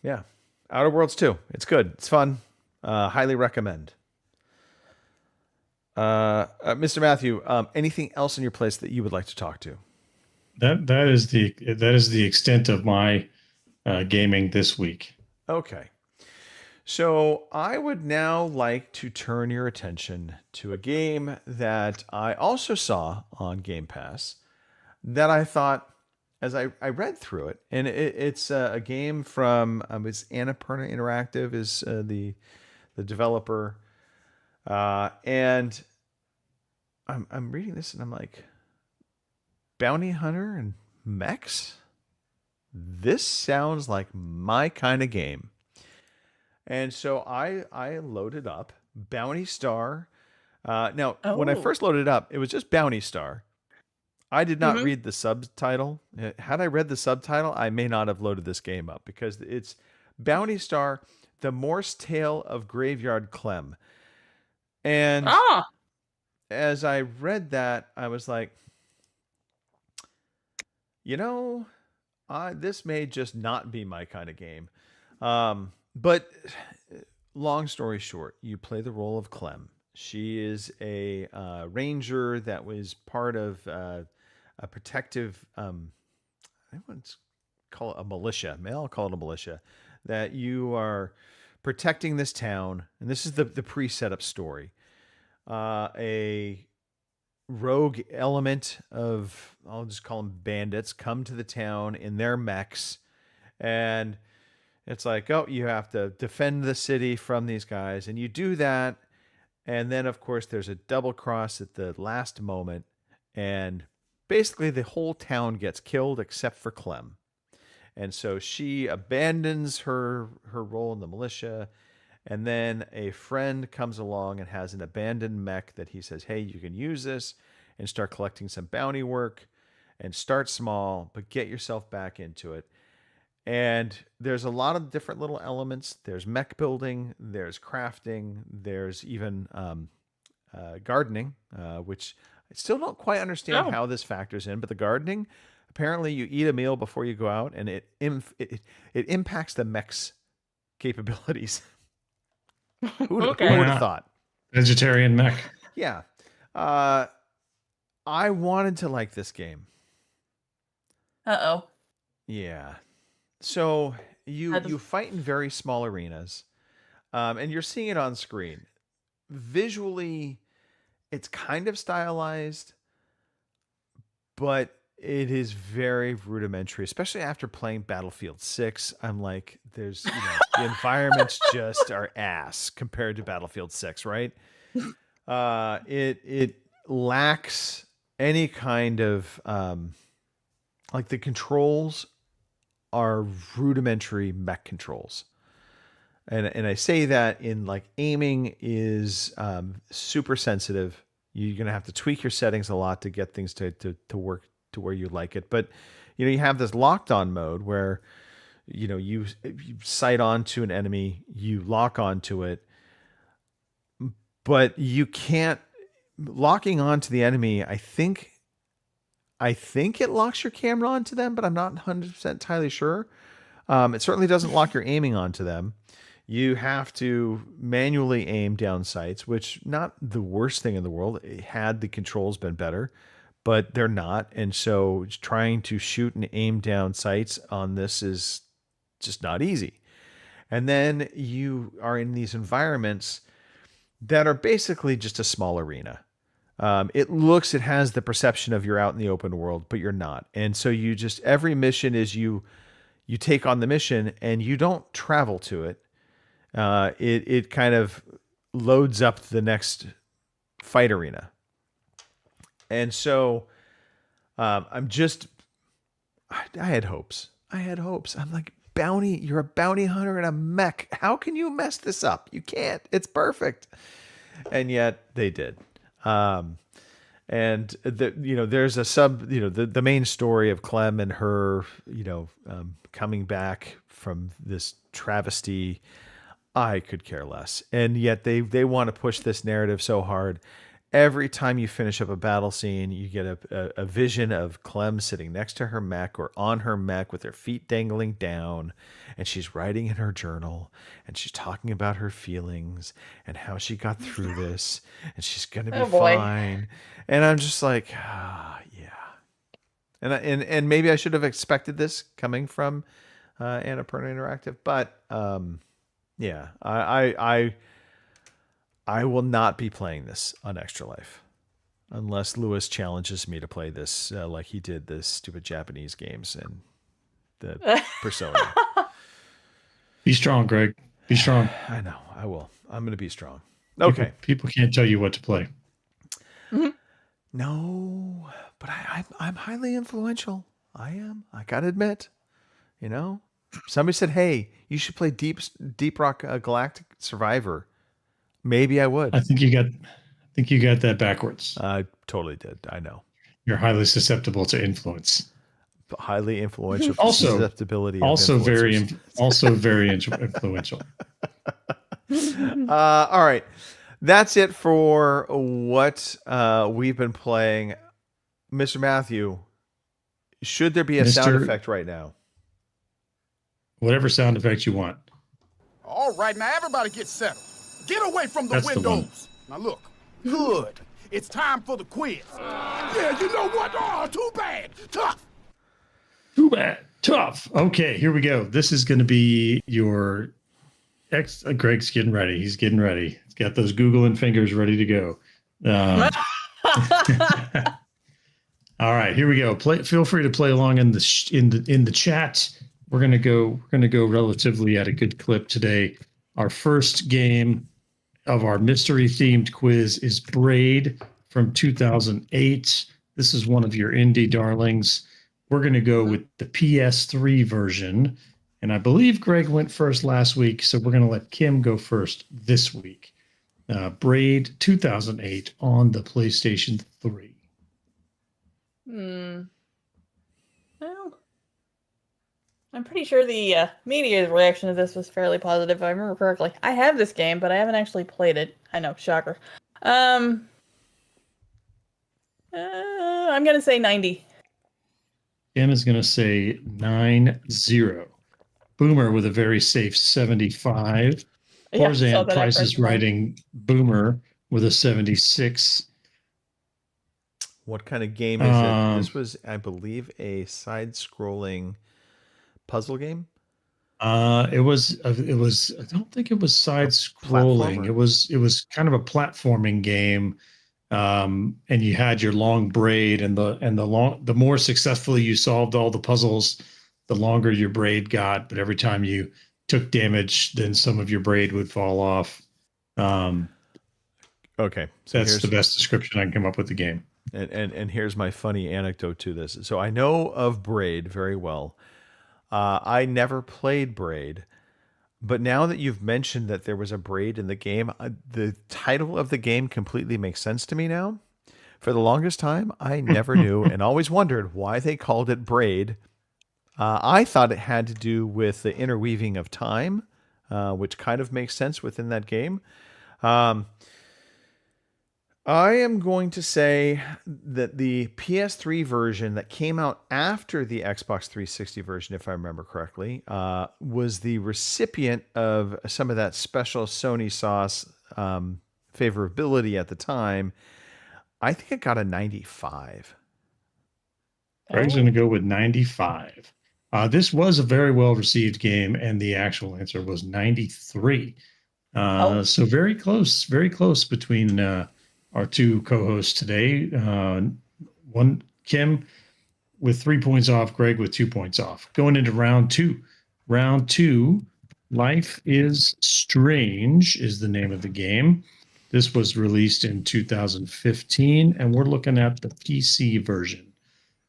yeah, Outer Worlds 2. It's good. It's fun. Highly recommend. Mr. Matthew, anything else in your place that you would like to talk to? That is the extent of my gaming this week. Okay. So I would now like to turn your attention to a game that I also saw on Game Pass that I thought, as I read through it, and it's a game from it's Annapurna Interactive is the developer, and I'm reading this and I'm like, bounty hunter and mechs. This sounds like my kind of game. And so I loaded up Bounty Star. Now, when I first loaded it up, it was just Bounty Star. I did not read the subtitle. Had I read the subtitle, I may not have loaded this game up, because it's Bounty Star, The Morse Tale of Graveyard Clem. And as I read that, I was like, this may just not be my kind of game. But long story short, you play the role of Clem. She is a ranger that was part of a protective, I wouldn't call it a militia. I'll call it a militia. That you are protecting this town. And this is the pre-setup story. A rogue element of, I'll just call them bandits, come to the town in their mechs, and it's like, oh, you have to defend the city from these guys, and you do that, and then of course there's a double cross at the last moment, and basically the whole town gets killed except for Clem. And so she abandons her role in the militia. And then a friend comes along and has an abandoned mech that he says, hey, you can use this and start collecting some bounty work and start small, but get yourself back into it. And there's a lot of different little elements. There's mech building, there's crafting, there's even gardening, which I still don't quite understand how this factors in. But the gardening, apparently you eat a meal before you go out, and it impacts the mech's capabilities. Who would have thought? Vegetarian mech. Yeah. I wanted to like this game. Uh-oh. Yeah. So you fight in very small arenas, and you're seeing it on screen. Visually, it's kind of stylized, but it is very rudimentary, especially after playing Battlefield 6. I'm like, the environments just are ass compared to Battlefield 6, right? It lacks any kind of, the controls are rudimentary mech controls. And I say that in aiming is super sensitive. You're going to have to tweak your settings a lot to get things to work to where you like it. But, you have this locked on mode where, you sight onto an enemy, you lock onto it, but you can't locking onto the enemy. I think it locks your camera onto them, but I'm not 100% entirely sure. It certainly doesn't lock your aiming onto them. You have to manually aim down sights, which not the worst thing in the world. Had the controls been better, but they're not. And so trying to shoot and aim down sights on this is just not easy. And then you are in these environments that are basically just a small arena. It has the perception of you're out in the open world, but you're not. And so every mission is you take on the mission and you don't travel to it. It kind of loads up the next fight arena. And so I had hopes. I'm like, you're a bounty hunter in a mech. How can you mess this up? You can't. It's perfect. And yet they did. And there's the main story of Clem and her, coming back from this travesty. I could care less. And yet they want to push this narrative so hard. Every time you finish up a battle scene, you get a vision of Clem sitting next to her mech or on her mech with her feet dangling down. And she's writing in her journal and she's talking about her feelings and how she got through this and she's going to be fine. And I'm just like, yeah. And maybe I should have expected this coming from Annapurna Interactive, but yeah, I will not be playing this on Extra Life unless Lewis challenges me to play this like he did the stupid Japanese games and the Persona. Be strong, Greg. Be strong. I know. I will. I'm going to be strong. Okay. People can't tell you what to play. Mm-hmm. No, but I'm highly influential. I am. I got to admit, somebody said, "Hey, you should play Deep Rock Galactic Survivor." Maybe I would. I think you got that backwards. I totally did. I know. You're highly susceptible to influence. Highly influential. Also, susceptibility. Also very influential. All right. That's it for what we've been playing. Mr. Matthew, should there be a sound effect right now? Whatever sound effect you want. All right, now everybody get settled. Get away from the windows. Now look, good. It's time for the quiz. Yeah, you know what? Oh, too bad. Tough. Too bad. Tough. Okay, here we go. This is going to be your Greg's getting ready. He's getting ready. He's got those Googling fingers ready to go. All right, here we go. Feel free to play along in the chat. We're gonna go relatively at a good clip today. Our first game of our mystery themed quiz is Braid from 2008. This is one of your indie darlings. We're going to go with the PS3 version. And I believe Greg went first last week, so we're going to let Kim go first this week. Braid 2008 on the PlayStation 3. Well, I'm pretty sure the media's reaction to this was fairly positive, if I remember correctly. I have this game, but I haven't actually played it. I know, shocker. I'm going to say 90. Kim is going to say 90. Boomer with a very safe 75. Tarzan Price is writing Boomer with a 76. What kind of game is it? This was, I believe, a side-scrolling puzzle game. It was. I don't think it was side-scrolling. It was kind of a platforming game. And you had your long braid, and the more successfully you solved all the puzzles, the longer your braid got. But every time you took damage, then some of your braid would fall off. Okay, so that's the best description I can come up with the game. And here's my funny anecdote to this. So I know of Braid very well. I never played Braid. But now that you've mentioned that there was a braid in the game, the title of the game completely makes sense to me now. For the longest time, I never knew and always wondered why they called it Braid. I thought it had to do with the interweaving of time, which kind of makes sense within that game. I am going to say that the PS3 version that came out after the Xbox 360 version, if I remember correctly, was the recipient of some of that special Sony sauce favorability at the time. I think it got a 95. Greg's going to go with 95. This was a very well received game, and the actual answer was 93. So very close between our two co-hosts today. One, Kim with 3 points off, Greg with 2 points off. Going into round two. Round two, Life is Strange is the name of the game. This was released in 2015, and we're looking at the PC version.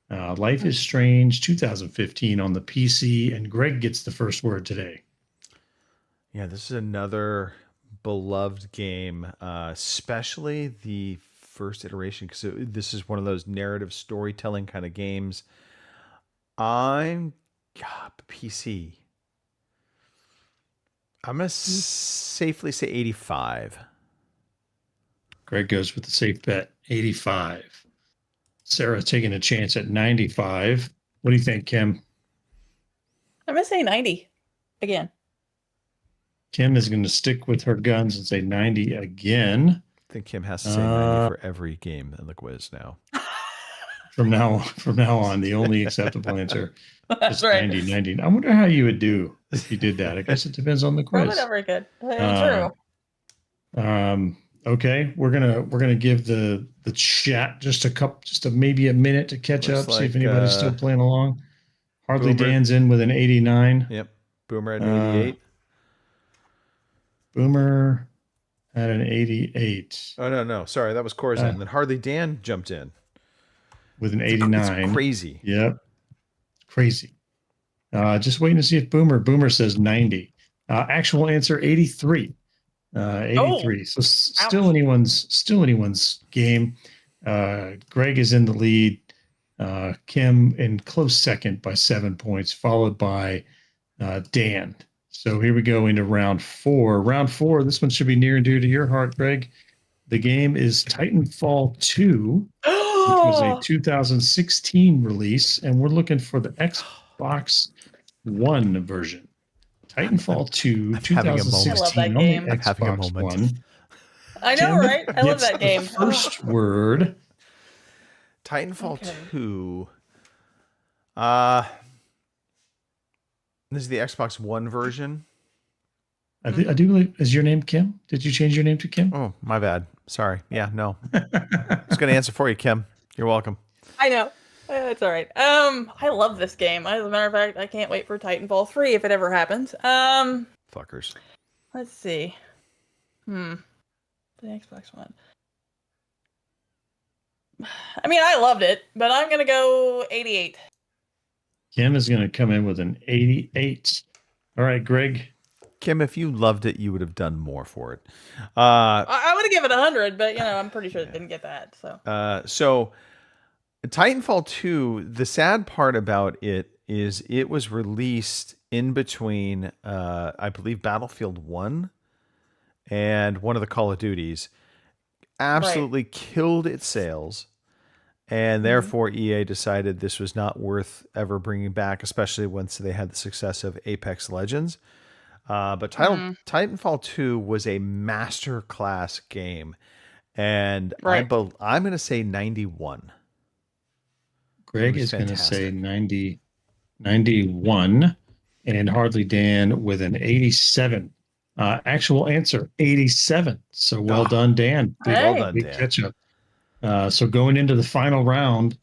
Life is Strange 2015 on the PC, and Greg gets the first word today. Yeah, this is another beloved game, especially the first iteration, because this is one of those narrative storytelling kind of games. PC. I'm going to safely say 85. Greg goes with the safe bet, 85. Sarah taking a chance at 95. What do you think, Kim? I'm going to say 90 again. Kim is going to stick with her guns and say 90 again. I think Kim has to say 90 for every game in the quiz now. From now on, the only acceptable answer That's is right. 90. I wonder how you would do if you did that. I guess it depends on the quiz. Probably not very good. True. Okay, we're gonna give the chat just maybe a minute to catch Looks up, see like, if anybody's still playing along. Hardly Boomer. Dan's in with an 89. Yep. Boomer at 88. Boomer at an 88. Oh, no. Sorry, that was Corzine. Then Hardly Dan jumped in. With an 89. It's crazy. Yep. Crazy. Just waiting to see if Boomer says 90. Actual answer 83. 83. So still anyone's game. Greg is in the lead. Kim in close second by 7 points, followed by Dan. So here we go into round four. Round four, this one should be near and dear to your heart, Greg. The game is Titanfall 2, which was a 2016 release, and we're looking for the Xbox One version. Titanfall 2, 2016 on the Xbox One. I know, right? I love that game. First word. Titanfall 2. This is the Xbox One version. I do believe, is your name Kim? Did you change your name to Kim? Oh, my bad. Sorry. Yeah, no. I was going to answer for you, Kim. You're welcome. I know. It's all right. I love this game. As a matter of fact, I can't wait for Titanfall 3 if it ever happens. Fuckers. Let's see. The Xbox One. I mean, I loved it, but I'm going to go 88. Kim is going to come in with an 88. All right, Greg. Kim, if you loved it, you would have done more for it. I would have given it 100, but, I'm pretty sure it didn't get that. So Titanfall 2, the sad part about it is it was released in between, I believe, Battlefield 1 and one of the Call of Duties. Absolutely killed its sales. And therefore, EA decided this was not worth ever bringing back, especially once they had the success of Apex Legends. But Titanfall 2 was a masterclass game. And I'm going to say 91. Greg is going to say 91. And Hardly Dan with an 87. Actual answer, 87. So well done, Dan. Well done, big Dan. Catch up. So going into the final round,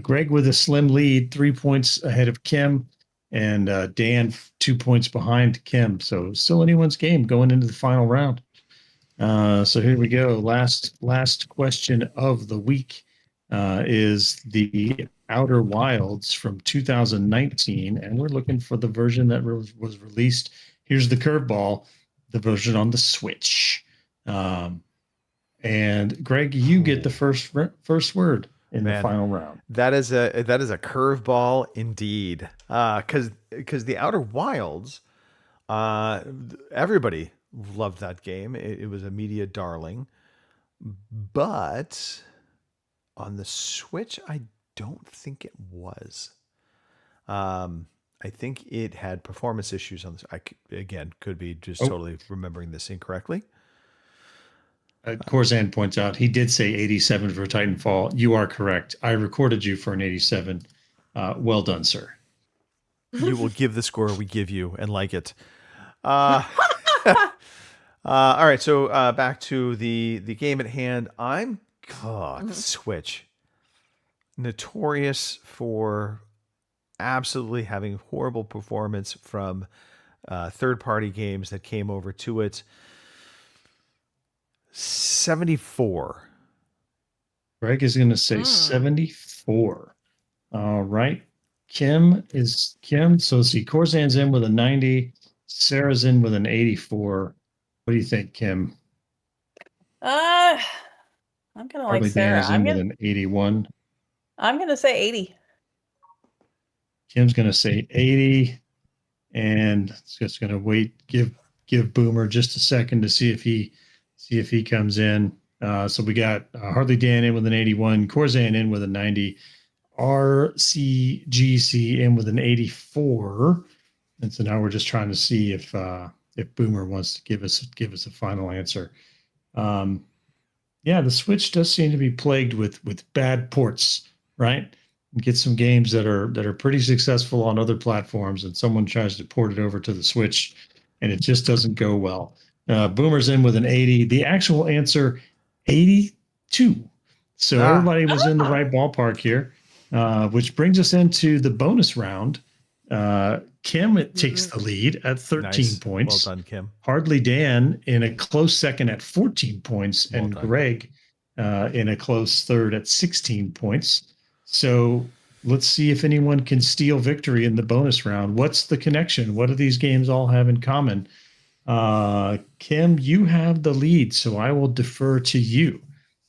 Greg with a slim lead, 3 points ahead of Kim, and Dan 2 points behind Kim. So still anyone's game going into the final round. So here we go. Last question of the week is the Outer Wilds from 2019, and we're looking for the version that was released. Here's the curveball, the version on the Switch. And Greg, you get the first word in the final round. That is a curveball indeed. Because the Outer Wilds, everybody loved that game. It was a media darling. but on the Switch, I don't think it was. I think it had performance issues on this. Again, could be just totally remembering this incorrectly. Corzan points out he did say 87 for Titanfall. You are correct. I recorded you for an 87. Well done, sir. You will give the score we give you and like it. All right, so back to the game at hand. The Switch, notorious for absolutely having horrible performance from third-party games that came over to it. 74. Greg is going to say 74. All right. Kim. So let's see. Corzan's in with a 90. Sarah's in with an 84. What do you think, Kim? I'm kind of like Sarah. Dan's in with an 81. I'm going to say 80. Kim's going to say 80. And just going to wait. Give Boomer just a second to see if he comes in. So we got Hardly Dan in with an 81, Corzan in with a 90, RCGC in with an 84. And so now we're just trying to see if Boomer wants to give us a final answer. The Switch does seem to be plagued with bad ports, right? Get some games that are pretty successful on other platforms, and someone tries to port it over to the Switch, and it just doesn't go well. Boomer's in with an 80. The actual answer, 82. So everybody was in the right ballpark here, which brings us into the bonus round. Kim takes the lead at 13 points. Well done, Kim. Hardly Dan in a close second at 14 points, and Greg in a close third at 16 points. So let's see if anyone can steal victory in the bonus round. What's the connection? What do these games all have in common? Kim, you have the lead, so I will defer to you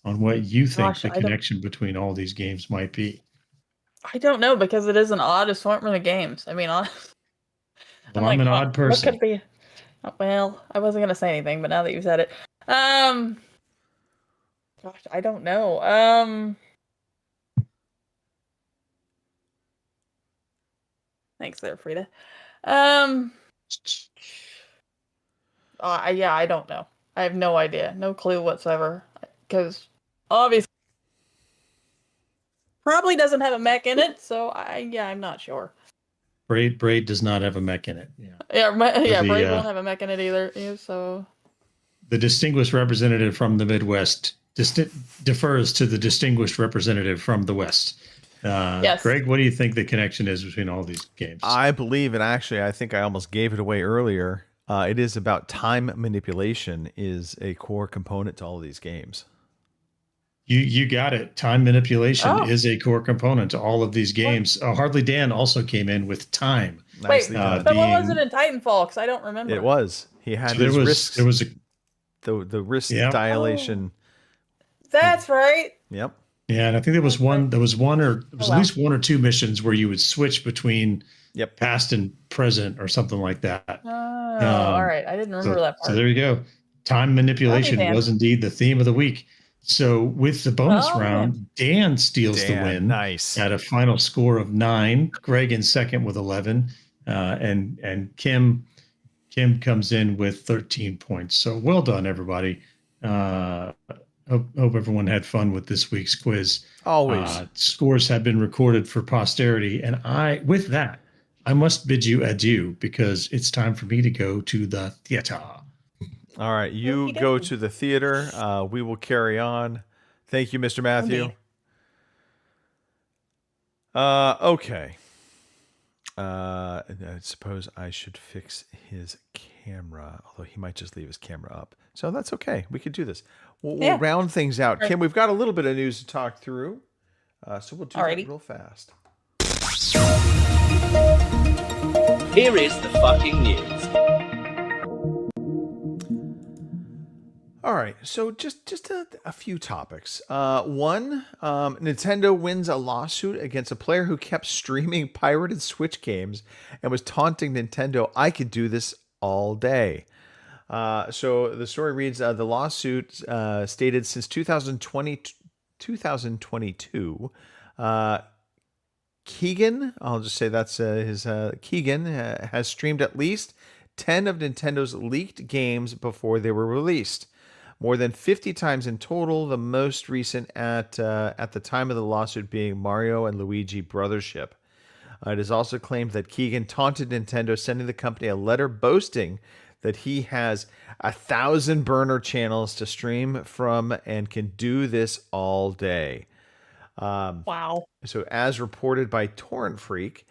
on what you think the connection between all these games might be. I don't know, because it is an odd assortment of games. I mean, I'm an odd person. What could be? Well, I wasn't going to say anything, but now that you said it, gosh, I don't know. Thanks there, Frida. Yeah, I don't know. I have no idea. No clue whatsoever. Because obviously probably doesn't have a mech in it, so I'm not sure. Braid does not have a mech in it. Braid won't have a mech in it either. So the distinguished representative from the Midwest defers to the distinguished representative from the West. Yes. Greg, what do you think the connection is between all these games? I believe, and actually I think I almost gave it away earlier, it is about time manipulation is a core component to all of these games. You got it. Time manipulation is a core component to all of these games. Hardly Dan also came in with time. Wait, but what was it in Titanfall? Because I don't remember. It was. He had his wrists. The wrist dilation. That's right. Yep. Yeah, and I think there was at least one or two missions where you would switch between past and present or something like that. All right. I didn't remember that part. So there you go. Time manipulation was indeed the theme of the week. So with the bonus round, Dan steals the win. Nice. At a final score of 9. Greg in second with 11. And Kim comes in with 13 points. So well done, everybody. Hope everyone had fun with this week's quiz. Always. Scores have been recorded for posterity. And with that, I must bid you adieu because it's time for me to go to the theater. All right. You go to the theater. We will carry on. Thank you, Mr. Matthew. Okay. I suppose I should fix his camera, although he might just leave his camera up. So that's okay. We could do this. We'll round things out. Kim, we've got a little bit of news to talk through. So we'll do that real fast. Here is the fucking news. All right, so just a few topics. One, Nintendo wins a lawsuit against a player who kept streaming pirated Switch games and was taunting Nintendo, "I could do this all day." So the story reads, the lawsuit stated since 2022, Keegan, I'll just say that's his Keegan, has streamed at least 10 of Nintendo's leaked games before they were released. More than 50 times in total, the most recent at the time of the lawsuit being Mario and Luigi Brothership. It is also claimed that Keegan taunted Nintendo, sending the company a letter boasting that he has 1,000 burner channels to stream from and can do this all day. Wow. So as reported by Torrent Freak,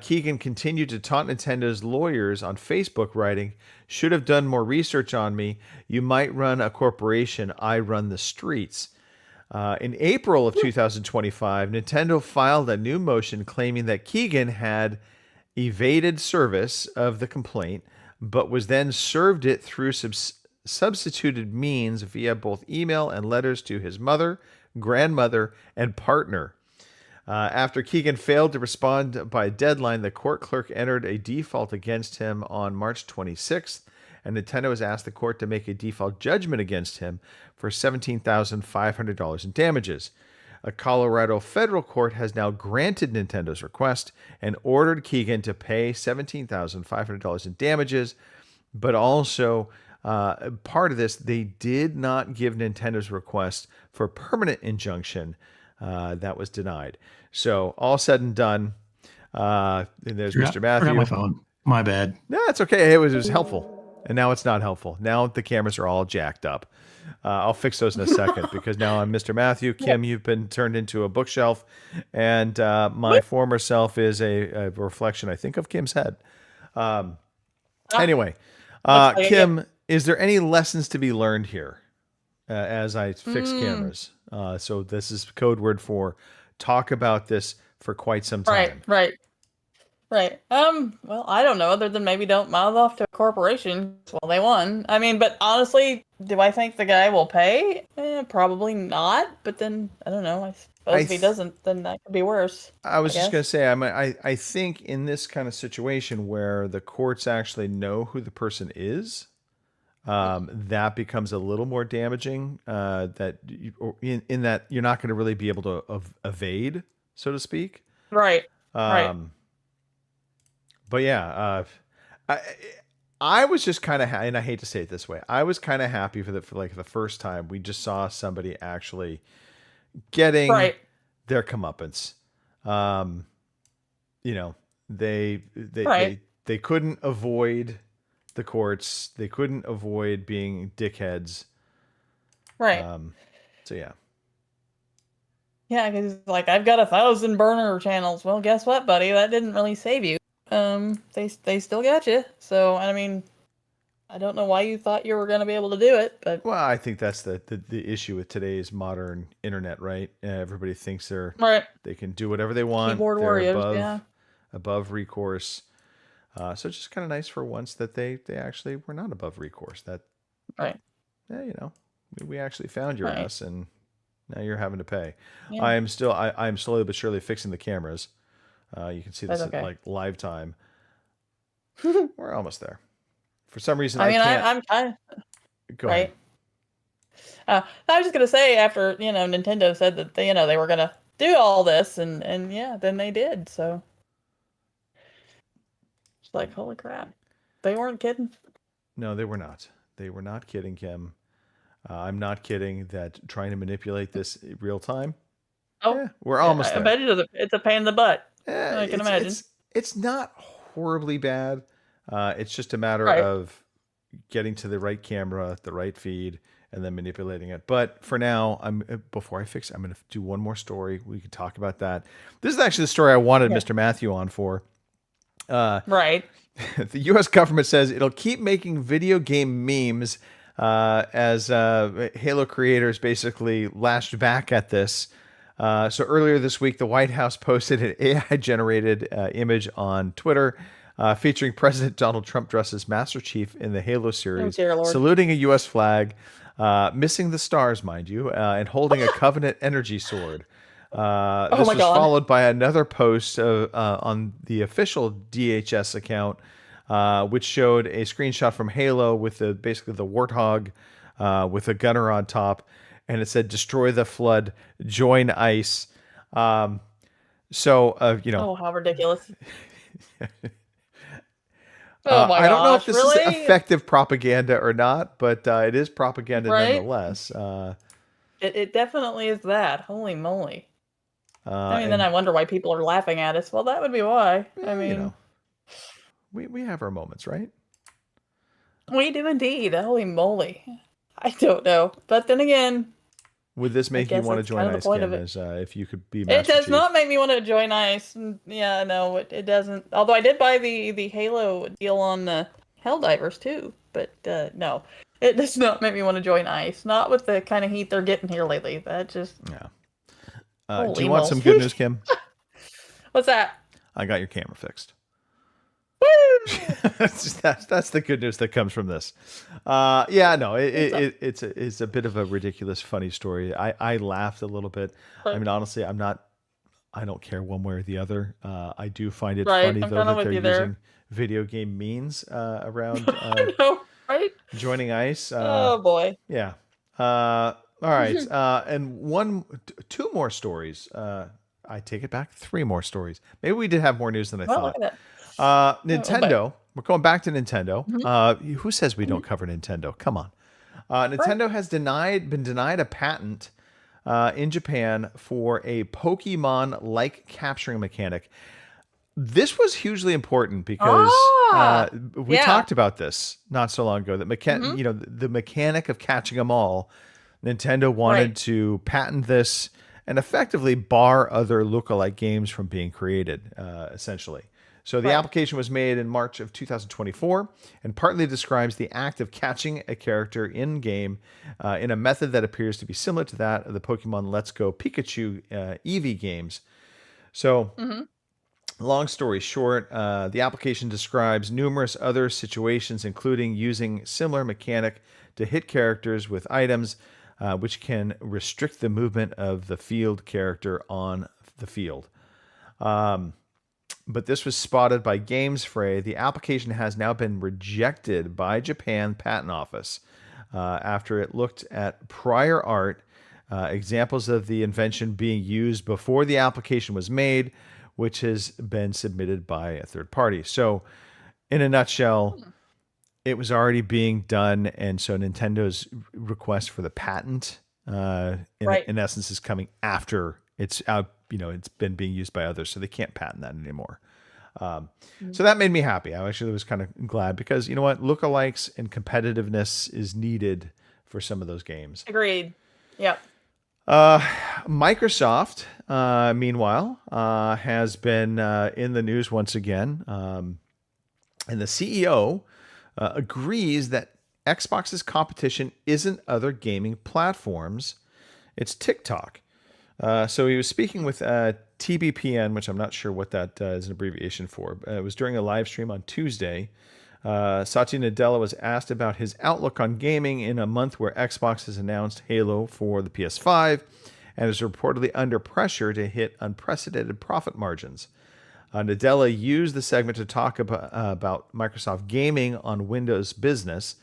Keegan continued to taunt Nintendo's lawyers on Facebook, writing, "Should have done more research on me. You might run a corporation. I run the streets." In April of 2025, Nintendo filed a new motion claiming that Keegan had evaded service of the complaint, but was then served it through substituted means via both email and letters to his mother, grandmother, and partner. After Keegan failed to respond by deadline, the court clerk entered a default against him on March 26th, and Nintendo has asked the court to make a default judgment against him for $17,500 in damages. A Colorado federal court has now granted Nintendo's request and ordered Keegan to pay $17,500 in damages, but also part of this, they did not give Nintendo's request for permanent injunction. That was denied. So all said and done, and there's Mr. Matthew. Forgot my phone. My bad. No, it's okay. It was helpful. And now it's not helpful. Now the cameras are all jacked up. I'll fix those in a second because now I'm Mr. Matthew. Kim, you've been turned into a bookshelf. And my former self is a reflection, I think, of Kim's head. Anyway, Kim, is there any lessons to be learned here as I fix cameras? So this is code word for talk about this for quite some time. Right. Well, I don't know, other than maybe don't mouth off to a corporation. Well, they won. I mean, but honestly, do I think the guy will pay? Probably not. But then, I don't know. I suppose if he doesn't, then that could be worse. I was just going to say, I think in this kind of situation where the courts actually know who the person is, that becomes a little more damaging. That in that you're not going to really be able to evade, so to speak. Right. But yeah, I was just kind of, and I hate to say it this way, I was kind of happy for like the first time we just saw somebody actually getting their comeuppance. You know, they couldn't avoid the courts. They couldn't avoid being dickheads. Right. So yeah. Yeah, because like I've got 1,000 burner channels. Well, guess what, buddy? That didn't really save you. They still got you. So I mean, I don't know why you thought you were going to be able to do it, but well, I think that's the issue with today's modern internet, right? Everybody thinks they can do whatever they want. Keyboard warriors, above recourse. So it's just kind of nice for once that they actually were not above recourse. That we actually found your ass, and now you're having to pay. Yeah. I'm slowly but surely fixing the cameras. You can see this at like live time. We're almost there. For some reason, I can't. I'm kind of go ahead. I was just gonna say, after Nintendo said that they were gonna do all this, and then they did. So it's like, holy crap, they weren't kidding. No, they were not. They were not kidding, Kim. I'm not kidding that trying to manipulate this real time. Oh, we're almost there. I bet it's a pain in the butt. I can imagine. It's not horribly bad. It's just a matter of getting to the right camera, the right feed, and then manipulating it. But for now, before I fix it, I'm going to do one more story. We could talk about that. This is actually the story I wanted Mr. Matthew on for. Right. The U.S. government says it'll keep making video game memes as Halo creators basically lashed back at this. So earlier this week, the White House posted an AI-generated image on Twitter featuring President Donald Trump dressed as Master Chief in the Halo series, saluting a U.S. flag, missing the stars, mind you, and holding a Covenant energy sword. This was followed by another post on the official DHS account which showed a screenshot from Halo with basically the warthog with a gunner on top, and it said "Destroy the Flood, join ICE." Oh, how ridiculous! Oh my I don't know if gosh, this is really? effective propaganda or not, but it is propaganda Right? nonetheless. It definitely is that. Holy moly! then and, I wonder why people are laughing at us. Well, that would be why. I mean, we have our moments, right? we do indeed. Holy moly! I don't know, but then again, Would this make you guess want to that's join kind of the ICE, point Kim, of it. as if you could be it Master does Chief? not make me want to join ICE. Yeah, no, it doesn't. Although I did buy the Halo deal on Helldivers too, but no, it does not make me want to join ICE. Not with the kind of heat they're getting here lately. That just Yeah. Do holy you want moly. some good news, Kim? What's that? I got your camera fixed. Woo! that's the good news that comes from this. It's a bit of a ridiculous, funny story. I laughed a little bit. I mean, honestly, I don't care one way or the other. I do find it Right, funny I'm though kinda that with they're you there. using video game memes around I know, right? joining ICE. Oh boy. Yeah. All right. And two more stories. I take it back. 3 more stories. Maybe we did have more news than I Well, thought. look at that. Nintendo. We're going back to Nintendo. Who says we don't cover Nintendo? Come on. Nintendo has been denied a patent in Japan for a Pokemon-like capturing mechanic. This was hugely important because we talked about this not so long ago. That the mechanic of catching them all, Nintendo wanted to patent this and effectively bar other lookalike games from being created, essentially. So the application was made in March of 2024 and partly describes the act of catching a character in-game in a method that appears to be similar to that of the Pokemon Let's Go Pikachu Eevee games. So long story short, the application describes numerous other situations, including using similar mechanic to hit characters with items, which can restrict the movement of the field character on the field. But this was spotted by GamesFray. The application has now been rejected by Japan Patent Office after it looked at prior art, examples of the invention being used before the application was made, which has been submitted by a third party. So, in a nutshell, it was already being done, and so Nintendo's request for the patent, in essence, is coming after it's out. It's been being used by others, so they can't patent that anymore. So that made me happy. I actually was kind of glad because you know what, lookalikes and competitiveness is needed for some of those games. Agreed. Yep. Microsoft, meanwhile, has been in the news once again, and the CEO agrees that Xbox's competition isn't other gaming platforms; it's TikTok. So he was speaking with TBPN, which I'm not sure what that is an abbreviation for. It was during a live stream on Tuesday. Satya Nadella was asked about his outlook on gaming in a month where Xbox has announced Halo for the PS5 and is reportedly under pressure to hit unprecedented profit margins. Nadella used the segment to talk about Microsoft gaming on Windows Business,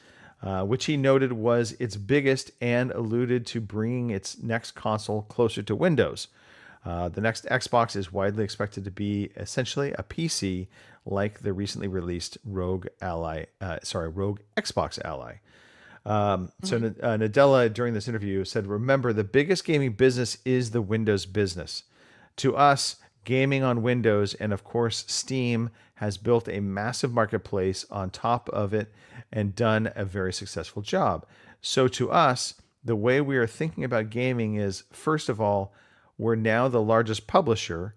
which he noted was its biggest, and alluded to bringing its next console closer to Windows. The next Xbox is widely expected to be essentially a PC like the recently released Rogue Xbox Ally. So Nadella, during this interview, said, "Remember, the biggest gaming business is the Windows business. To us, gaming on Windows and, of course, Steam has built a massive marketplace on top of it and done a very successful job. So to us, the way we are thinking about gaming is, first of all, we're now the largest publisher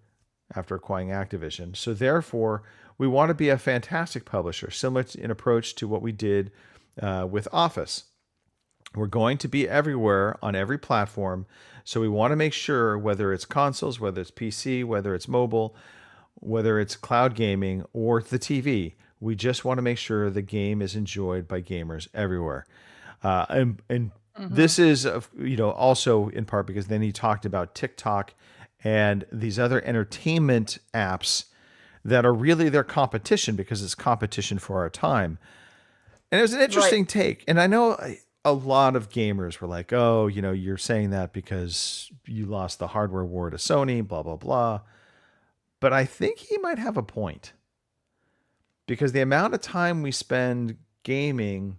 after acquiring Activision. So therefore, we want to be a fantastic publisher, similar in approach to what we did with Office. We're going to be everywhere on every platform. So we want to make sure, whether it's consoles, whether it's PC, whether it's mobile, whether it's cloud gaming or the TV, we just want to make sure the game is enjoyed by gamers everywhere." This is, also in part because then he talked about TikTok and these other entertainment apps that are really their competition because it's competition for our time. And it was an interesting take. And I know a lot of gamers were like, oh, you know, you're saying that because you lost the hardware war to Sony, blah, blah, blah. But I think he might have a point. Because the amount of time we spend gaming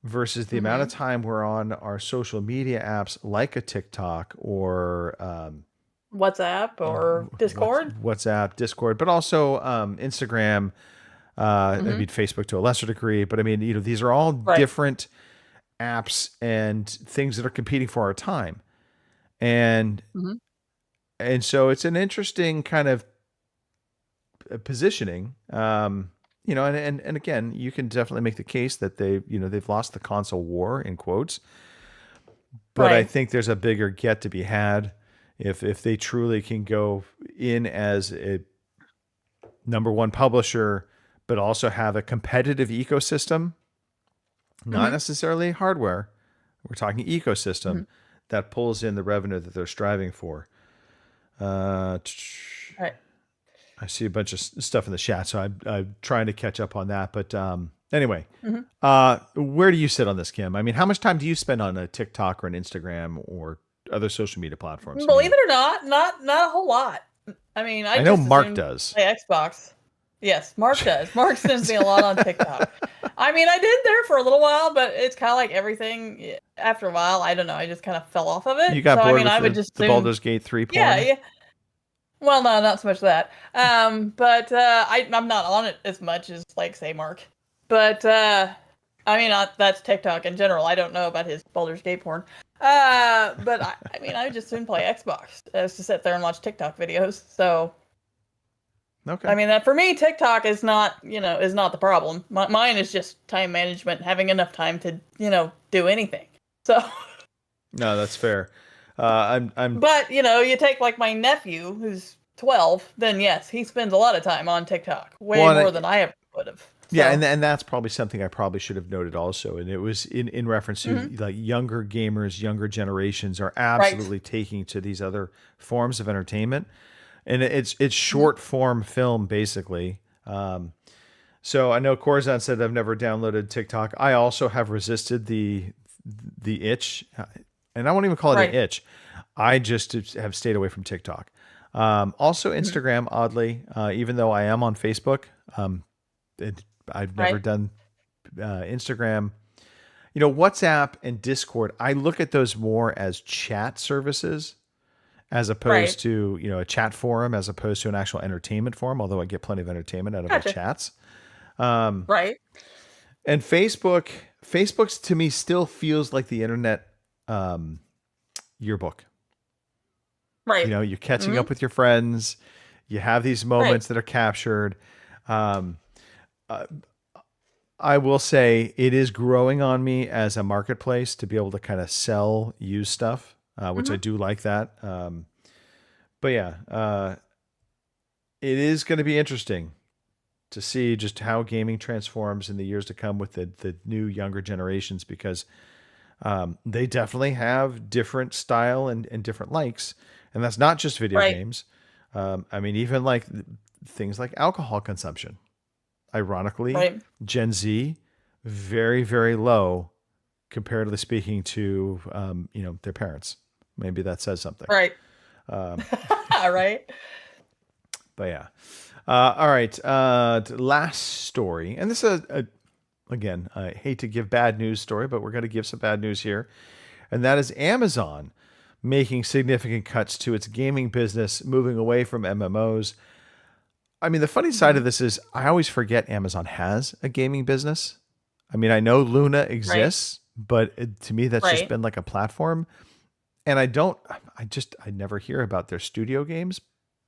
versus the amount of time we're on our social media apps like a TikTok or WhatsApp or Discord. WhatsApp, Discord, but also Instagram, I mean, Facebook to a lesser degree. But I mean, you know, these are all different apps and things that are competing for our time. And so it's an interesting kind of positioning. You know, and again, you can definitely make the case that they've lost the console war in quotes. But I think there's a bigger get to be had if they truly can go in as a number one publisher, but also have a competitive ecosystem, not necessarily hardware. We're talking ecosystem that pulls in the revenue that they're striving for. I see a bunch of stuff in the chat, so I'm trying to catch up on that. But anyway, where do you sit on this, Kim? I mean, how much time do you spend on a TikTok or an Instagram or other social media platforms? Believe it or not a whole lot. I mean, I know just Mark does. Play Xbox. Yes, Mark does. Mark sends me a lot on TikTok. I mean, I did there for a little while, but it's kind of like everything. After a while, I don't know. I just kind of fell off of it. You got bored I with the Baldur's Gate 3 porn? Yeah. Well, no, not so much that. But I'm not on it as much as, like, say, Mark. But I mean, that's TikTok in general. I don't know about his Baldur's Gate porn. But I mean, I just soon play Xbox as to sit there and watch TikTok videos. So, okay. I mean, that for me, TikTok is not the problem. Mine is just time management, having enough time to, do anything. So. No, that's fair. But you take like my nephew who's 12, then yes, he spends a lot of time on TikTok, way more than I ever would have. So. Yeah, and that's probably something I probably should have noted also, and it was in reference to like younger gamers, younger generations are absolutely taking to these other forms of entertainment, and it's short form film basically. So I know Corzan said I've never downloaded TikTok. I also have resisted the itch. And I won't even call it an itch. I just have stayed away from TikTok. Also Instagram, oddly, even though I am on Facebook, I've never done Instagram. You know, WhatsApp and Discord, I look at those more as chat services as opposed to, a chat forum, as opposed to an actual entertainment forum, although I get plenty of entertainment out of my chats. And Facebook's to me still feels like the internet yearbook. Right. You're catching up with your friends. You have these moments that are captured. I will say it is growing on me as a marketplace to be able to kind of sell used stuff, which I do like that. But yeah, it is going to be interesting to see just how gaming transforms in the years to come with the new younger generations, because they definitely have different style and different likes. And that's not just video games. I mean, even like things like alcohol consumption. Ironically, Gen Z, very, very low, comparatively speaking to, their parents. Maybe that says something. Right. Right. But yeah. All right. Last story. And this is again, I hate to give bad news story, but we're going to give some bad news here. And that is Amazon making significant cuts to its gaming business, moving away from MMOs. I mean, the funny side of this is I always forget Amazon has a gaming business. I mean, I know Luna exists, but to me, that's just been like a platform. And I never hear about their studio games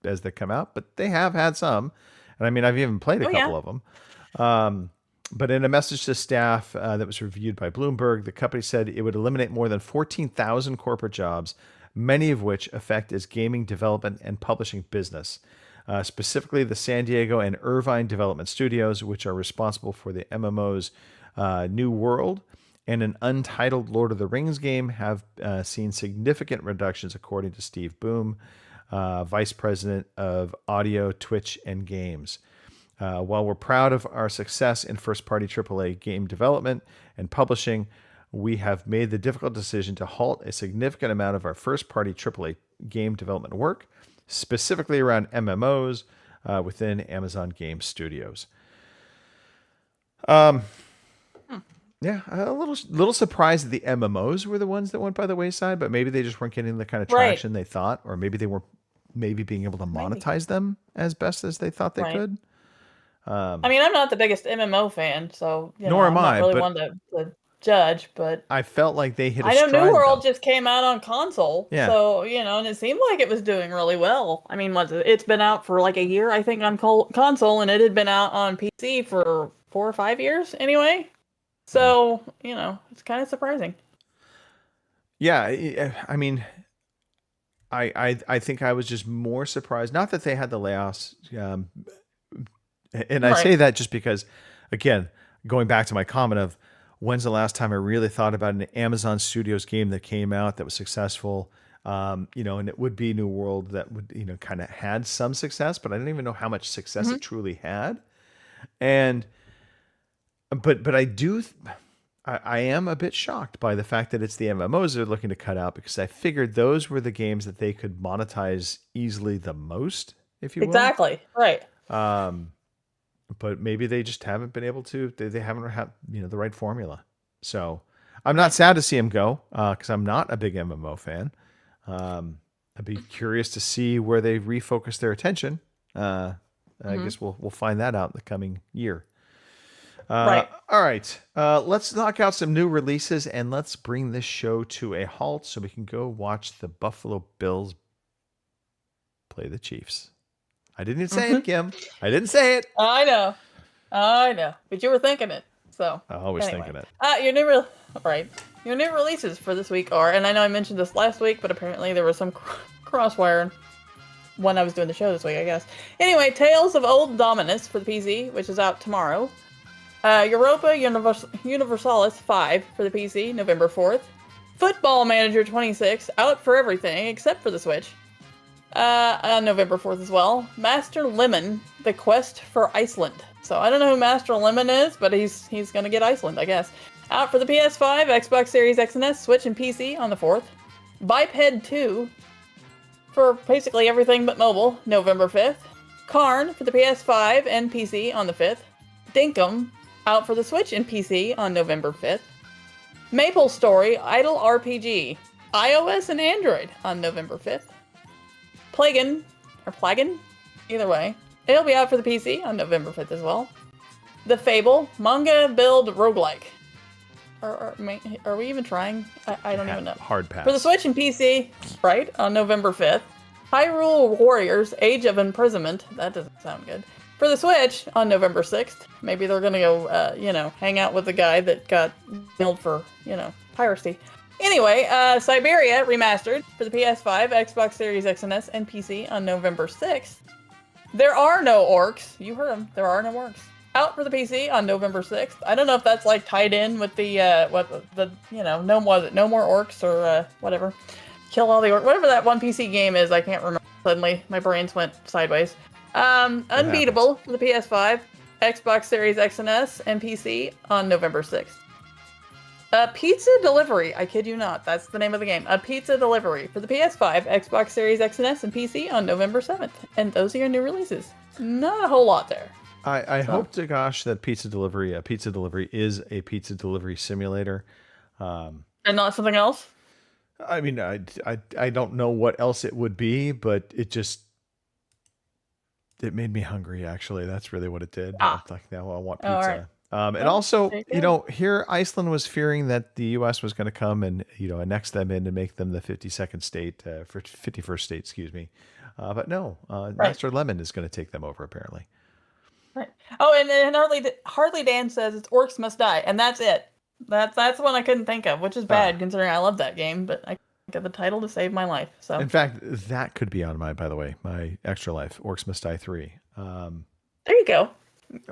as they come out, but they have had some. And I mean, I've even played a couple of them. But in a message to staff that was reviewed by Bloomberg, the company said it would eliminate more than 14,000 corporate jobs, many of which affect its gaming development and publishing business. Specifically, the San Diego and Irvine development studios, which are responsible for the MMOs New World and an untitled Lord of the Rings game, have seen significant reductions, according to Steve Boom. Vice President of Audio, Twitch, and Games. While we're proud of our success in first-party AAA game development and publishing, we have made the difficult decision to halt a significant amount of our first-party AAA game development work, specifically around MMOs within Amazon Game Studios. Yeah, a little surprised that the MMOs were the ones that went by the wayside, but maybe they just weren't getting the kind of traction they thought, or maybe they were being able to monetize them as best as they thought they could. I mean, I'm not the biggest MMO fan, so nor am I'm not I, really but one to judge. But I felt like they hit. I know New World just came out on console, Yeah. so and it seemed like it was doing really well. I mean, it's been out for like a year, I think, on console, and it had been out on PC for 4 or 5 years anyway. So it's kind of surprising. Yeah, I mean, I think I was just more surprised. Not that they had the layoffs, and I say that just because, again, going back to my comment of when's the last time I really thought about an Amazon Studios game that came out that was successful, and it would be New World that would kind of had some success, but I didn't even know how much success it truly had, and. But I am a bit shocked by the fact that it's the MMOs they're looking to cut out, because I figured those were the games that they could monetize easily the most, if you will. Exactly. Right. But maybe they just haven't been able to. They haven't had the right formula. So I'm not sad to see them go, because I'm not a big MMO fan. I'd be curious to see where they refocus their attention. I guess we'll find that out in the coming year. Right. All right. Let's knock out some new releases and let's bring this show to a halt so we can go watch the Buffalo Bills play the Chiefs. I didn't even say it, Kim. I didn't say it. I know. But you were thinking it. So Always thinking it. Your new releases for this week are, and I know I mentioned this last week, but apparently there was some crosswire when I was doing the show this week, I guess. Anyway, Tales of Old Dominus for the PC, which is out tomorrow. Europa Universalis 5 for the PC, November 4th. Football Manager 26, out for everything except for the Switch, on November 4th as well. Master Lemon, The Quest for Iceland. So I don't know who Master Lemon is, but he's going to get Iceland, I guess. Out for the PS5, Xbox Series X and S, Switch, and PC on the 4th. Biped 2 for basically everything but mobile, November 5th. Karn for the PS5 and PC on the 5th. Dinkum, out for the Switch and PC on November 5th. Maple Story Idle RPG, iOS and Android on November 5th. Plagan, either way, it'll be out for the PC on November 5th as well. The Fable Manga Build Roguelike. Are we even trying? I don't even know. Hard pass. For the Switch and PC, right, on November 5th. Hyrule Warriors Age of Imprisonment, that doesn't sound good. For the Switch on November 6th. Maybe they're going to go, hang out with the guy that got nailed for, piracy. Anyway, Siberia Remastered for the PS5, Xbox Series X and S, and PC on November 6th. There Are No Orcs. You heard them. There Are No Orcs. Out for the PC on November 6th. I don't know if that's like tied in with the, No More Orcs or whatever. Kill All the Orcs. Whatever that one PC game is, I can't remember. Suddenly, my brains went sideways. Unbeatable for the PS5, Xbox Series X and S, and PC on November 6th. Pizza Delivery, I kid you not, that's the name of the game. A Pizza Delivery for the PS5, Xbox Series X and S, and PC on November 7th. And those are your new releases. Not a whole lot there. I hope to gosh that Pizza Delivery is a pizza delivery simulator. And not something else? I mean, I don't know what else it would be, but it made me hungry, actually. That's really what it did. Like, now I want pizza. Right. And also, here Iceland was fearing that the U.S. was going to come and, annex them in and make them the 51st state, excuse me. But no, Master Lemon is going to take them over, apparently. Right. Oh, and Harley Dan says it's Orcs Must Die, and that's it. That's the one I couldn't think of, which is bad considering I love that game, but I got the title to save my life. So in fact, that could be on my Extra Life, Orcs Must Die 3. There you go.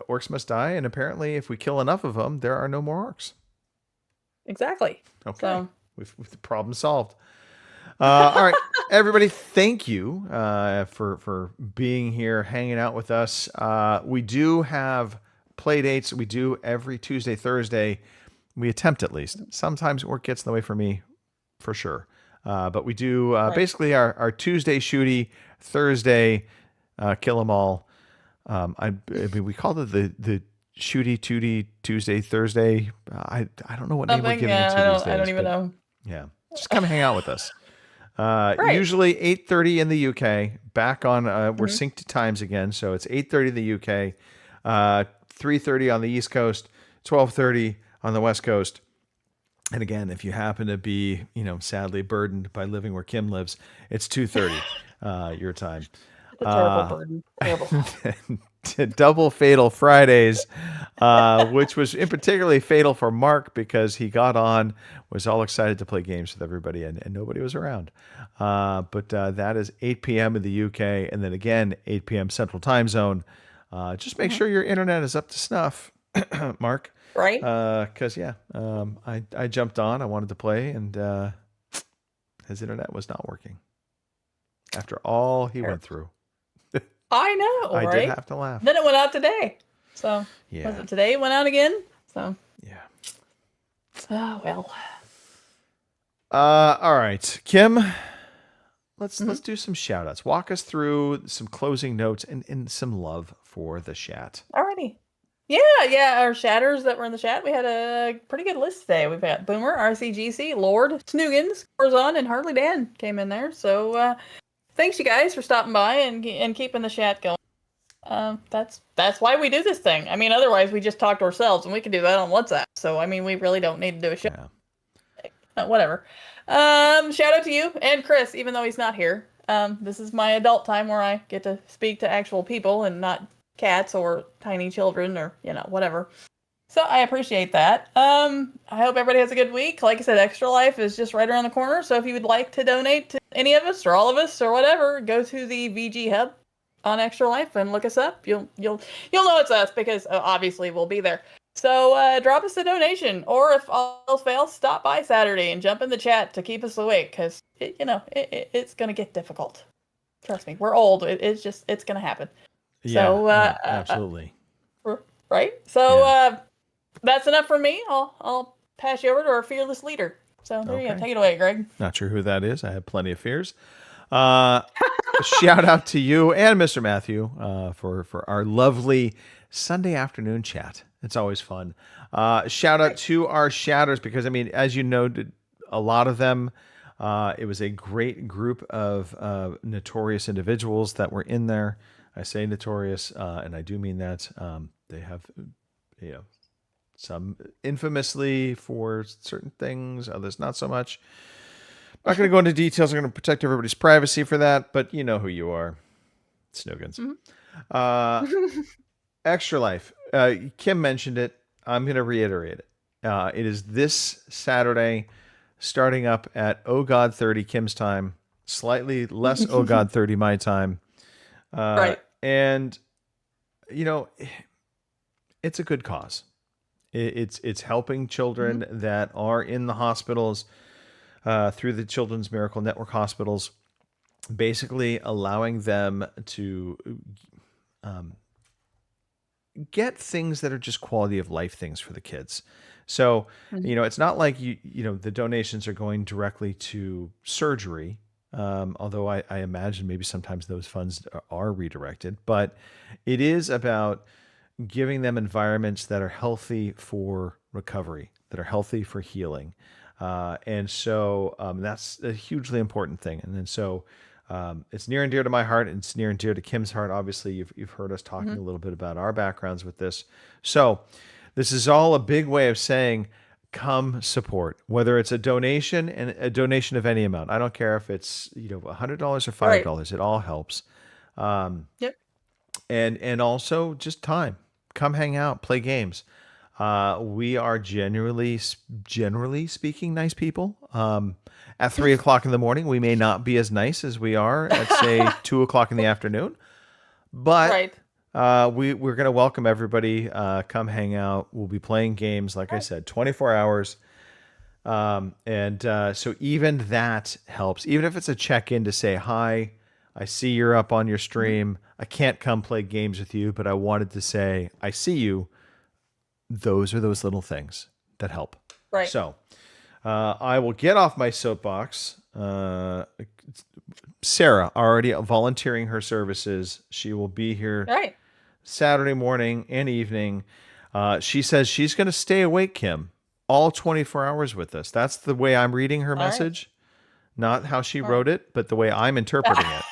Orcs must die, and apparently if we kill enough of them, there are no more orcs. Exactly. Okay. So. We've the problem solved. All right. Everybody, thank you for being here, hanging out with us. We do have play dates. We do every Tuesday, Thursday. We attempt at least. Sometimes work gets in the way for me, for sure. But we do basically our Tuesday shooty, Thursday kill 'em all. I mean, we called it the shooty tooty Tuesday, Thursday. I don't know what name we're giving it to these days. I don't even know. Yeah, just come hang out with us. Usually 8:30 in the UK. Back on, we're synced to times again, so it's 8:30 in the UK, 3:30 on the East Coast, 12:30 on the West Coast. And again, if you happen to be, sadly burdened by living where Kim lives, it's 2:30 your time. A terrible burden. Terrible. Double fatal Fridays, which was in particularly fatal for Mark because he got on, was all excited to play games with everybody, and nobody was around. But that is 8 p.m. in the UK, and then again 8 p.m. Central Time Zone. Just make sure your internet is up to snuff, Mark. Right? Because I jumped on. I wanted to play, and his internet was not working. After all he went through. I know, I right? did have to laugh. Then it went out today. So Yeah. was it today it went out again? So Yeah. oh well. All right, Kim. Let's do some shout outs. Walk us through some closing notes and some love for the chat. Alrighty. Yeah, our shatters that were in the chat, we had a pretty good list today. We've got Boomer, RCGC, Lord, Snoogans, Corzon, and Harley Dan came in there. So thanks you guys for stopping by and keeping the chat going. That's why we do this thing. I mean, otherwise we just talk to ourselves, and we can do that on WhatsApp. So I mean, we really don't need to do a show. Whatever. Shout out to you and Chris, even though he's not here. This is my adult time where I get to speak to actual people and not cats or tiny children or whatever. So I appreciate that. I hope everybody has a good week. Like I said, Extra Life is just right around the corner. So if you would like to donate to any of us or all of us or whatever, go to the VG Hub on Extra Life and look us up. You'll know it's us because obviously we'll be there. So drop us a donation, or if all else fails, stop by Saturday and jump in the chat to keep us awake because it's gonna get difficult. Trust me, we're old. It's gonna happen. Yeah, So absolutely. Right. So that's enough for me. I'll pass you over to our fearless leader. So there you go. Take it away, Greg. Not sure who that is. I have plenty of fears. Shout out to you and Mr. Matthew for our lovely Sunday afternoon chat. It's always fun. Shout out to our shatters because, I mean, as you know, a lot of them, it was a great group of notorious individuals that were in there. I say notorious, and I do mean that. They have, some infamously for certain things, others not so much. I'm not going to go into details. I'm going to protect everybody's privacy for that, but you know who you are. Snoogans. Extra Life. Kim mentioned it. I'm going to reiterate it. It is this Saturday, starting up at Oh God 30 Kim's time, slightly less Oh God 30 my time. Right. And, it's a good cause. It's helping children that are in the hospitals through the Children's Miracle Network hospitals, basically allowing them to get things that are just quality of life things for the kids. So, it's not like the donations are going directly to surgery. Although I imagine maybe sometimes those funds are redirected, but it is about giving them environments that are healthy for recovery, that are healthy for healing. And so that's a hugely important thing. And then so it's near and dear to my heart, and it's near and dear to Kim's heart. Obviously, you've heard us talking a little bit about our backgrounds with this. So this is all a big way of saying, come support, whether it's a donation and a donation of any amount. I don't care if it's $100 or $5. Right. It all helps. Yep. And also just time. Come hang out, play games. We are generally speaking nice people. At 3 o'clock in the morning, we may not be as nice as we are at say 2 o'clock in the afternoon, but we're going to welcome everybody. Come hang out. We'll be playing games. Like I said, 24 hours. So even that helps. Even if it's a check-in to say, hi, I see you're up on your stream. I can't come play games with you, but I wanted to say, I see you. Those are those little things that help. Right. So I will get off my soapbox. Sarah already volunteering her services. She will be here Right. Saturday morning and evening. She says she's going to stay awake, Kim, all 24 hours with us. That's the way I'm reading her message, not how she wrote it, but the way I'm interpreting it.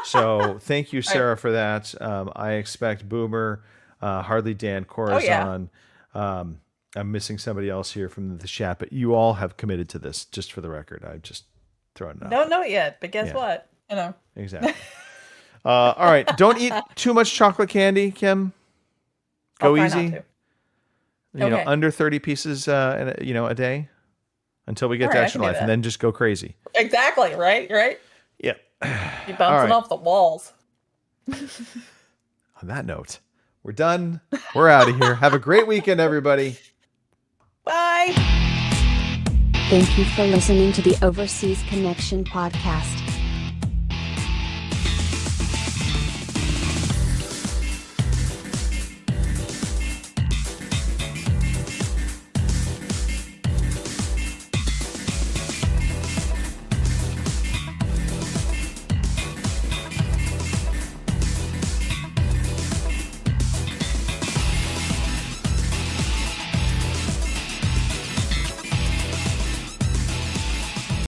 So thank you, Sarah, for that. I expect Boomer, Hardly Dan, Corazon. I'm missing somebody else here from the chat, but you all have committed to this, just for the record. I'm just throwing it out. Don't know it yet, but guess what? You know. Exactly. All right. Don't eat too much chocolate candy, Kim. Go I'll try easy. not to. You know, under 30 pieces, a day until we get All to right, I Extra can do Life, that. and then just go crazy. Exactly. Right. Yeah. You're bouncing off the walls. On that note, we're done. We're out of here. Have a great weekend, everybody. Bye. Thank you for listening to the Overseas Connection podcast.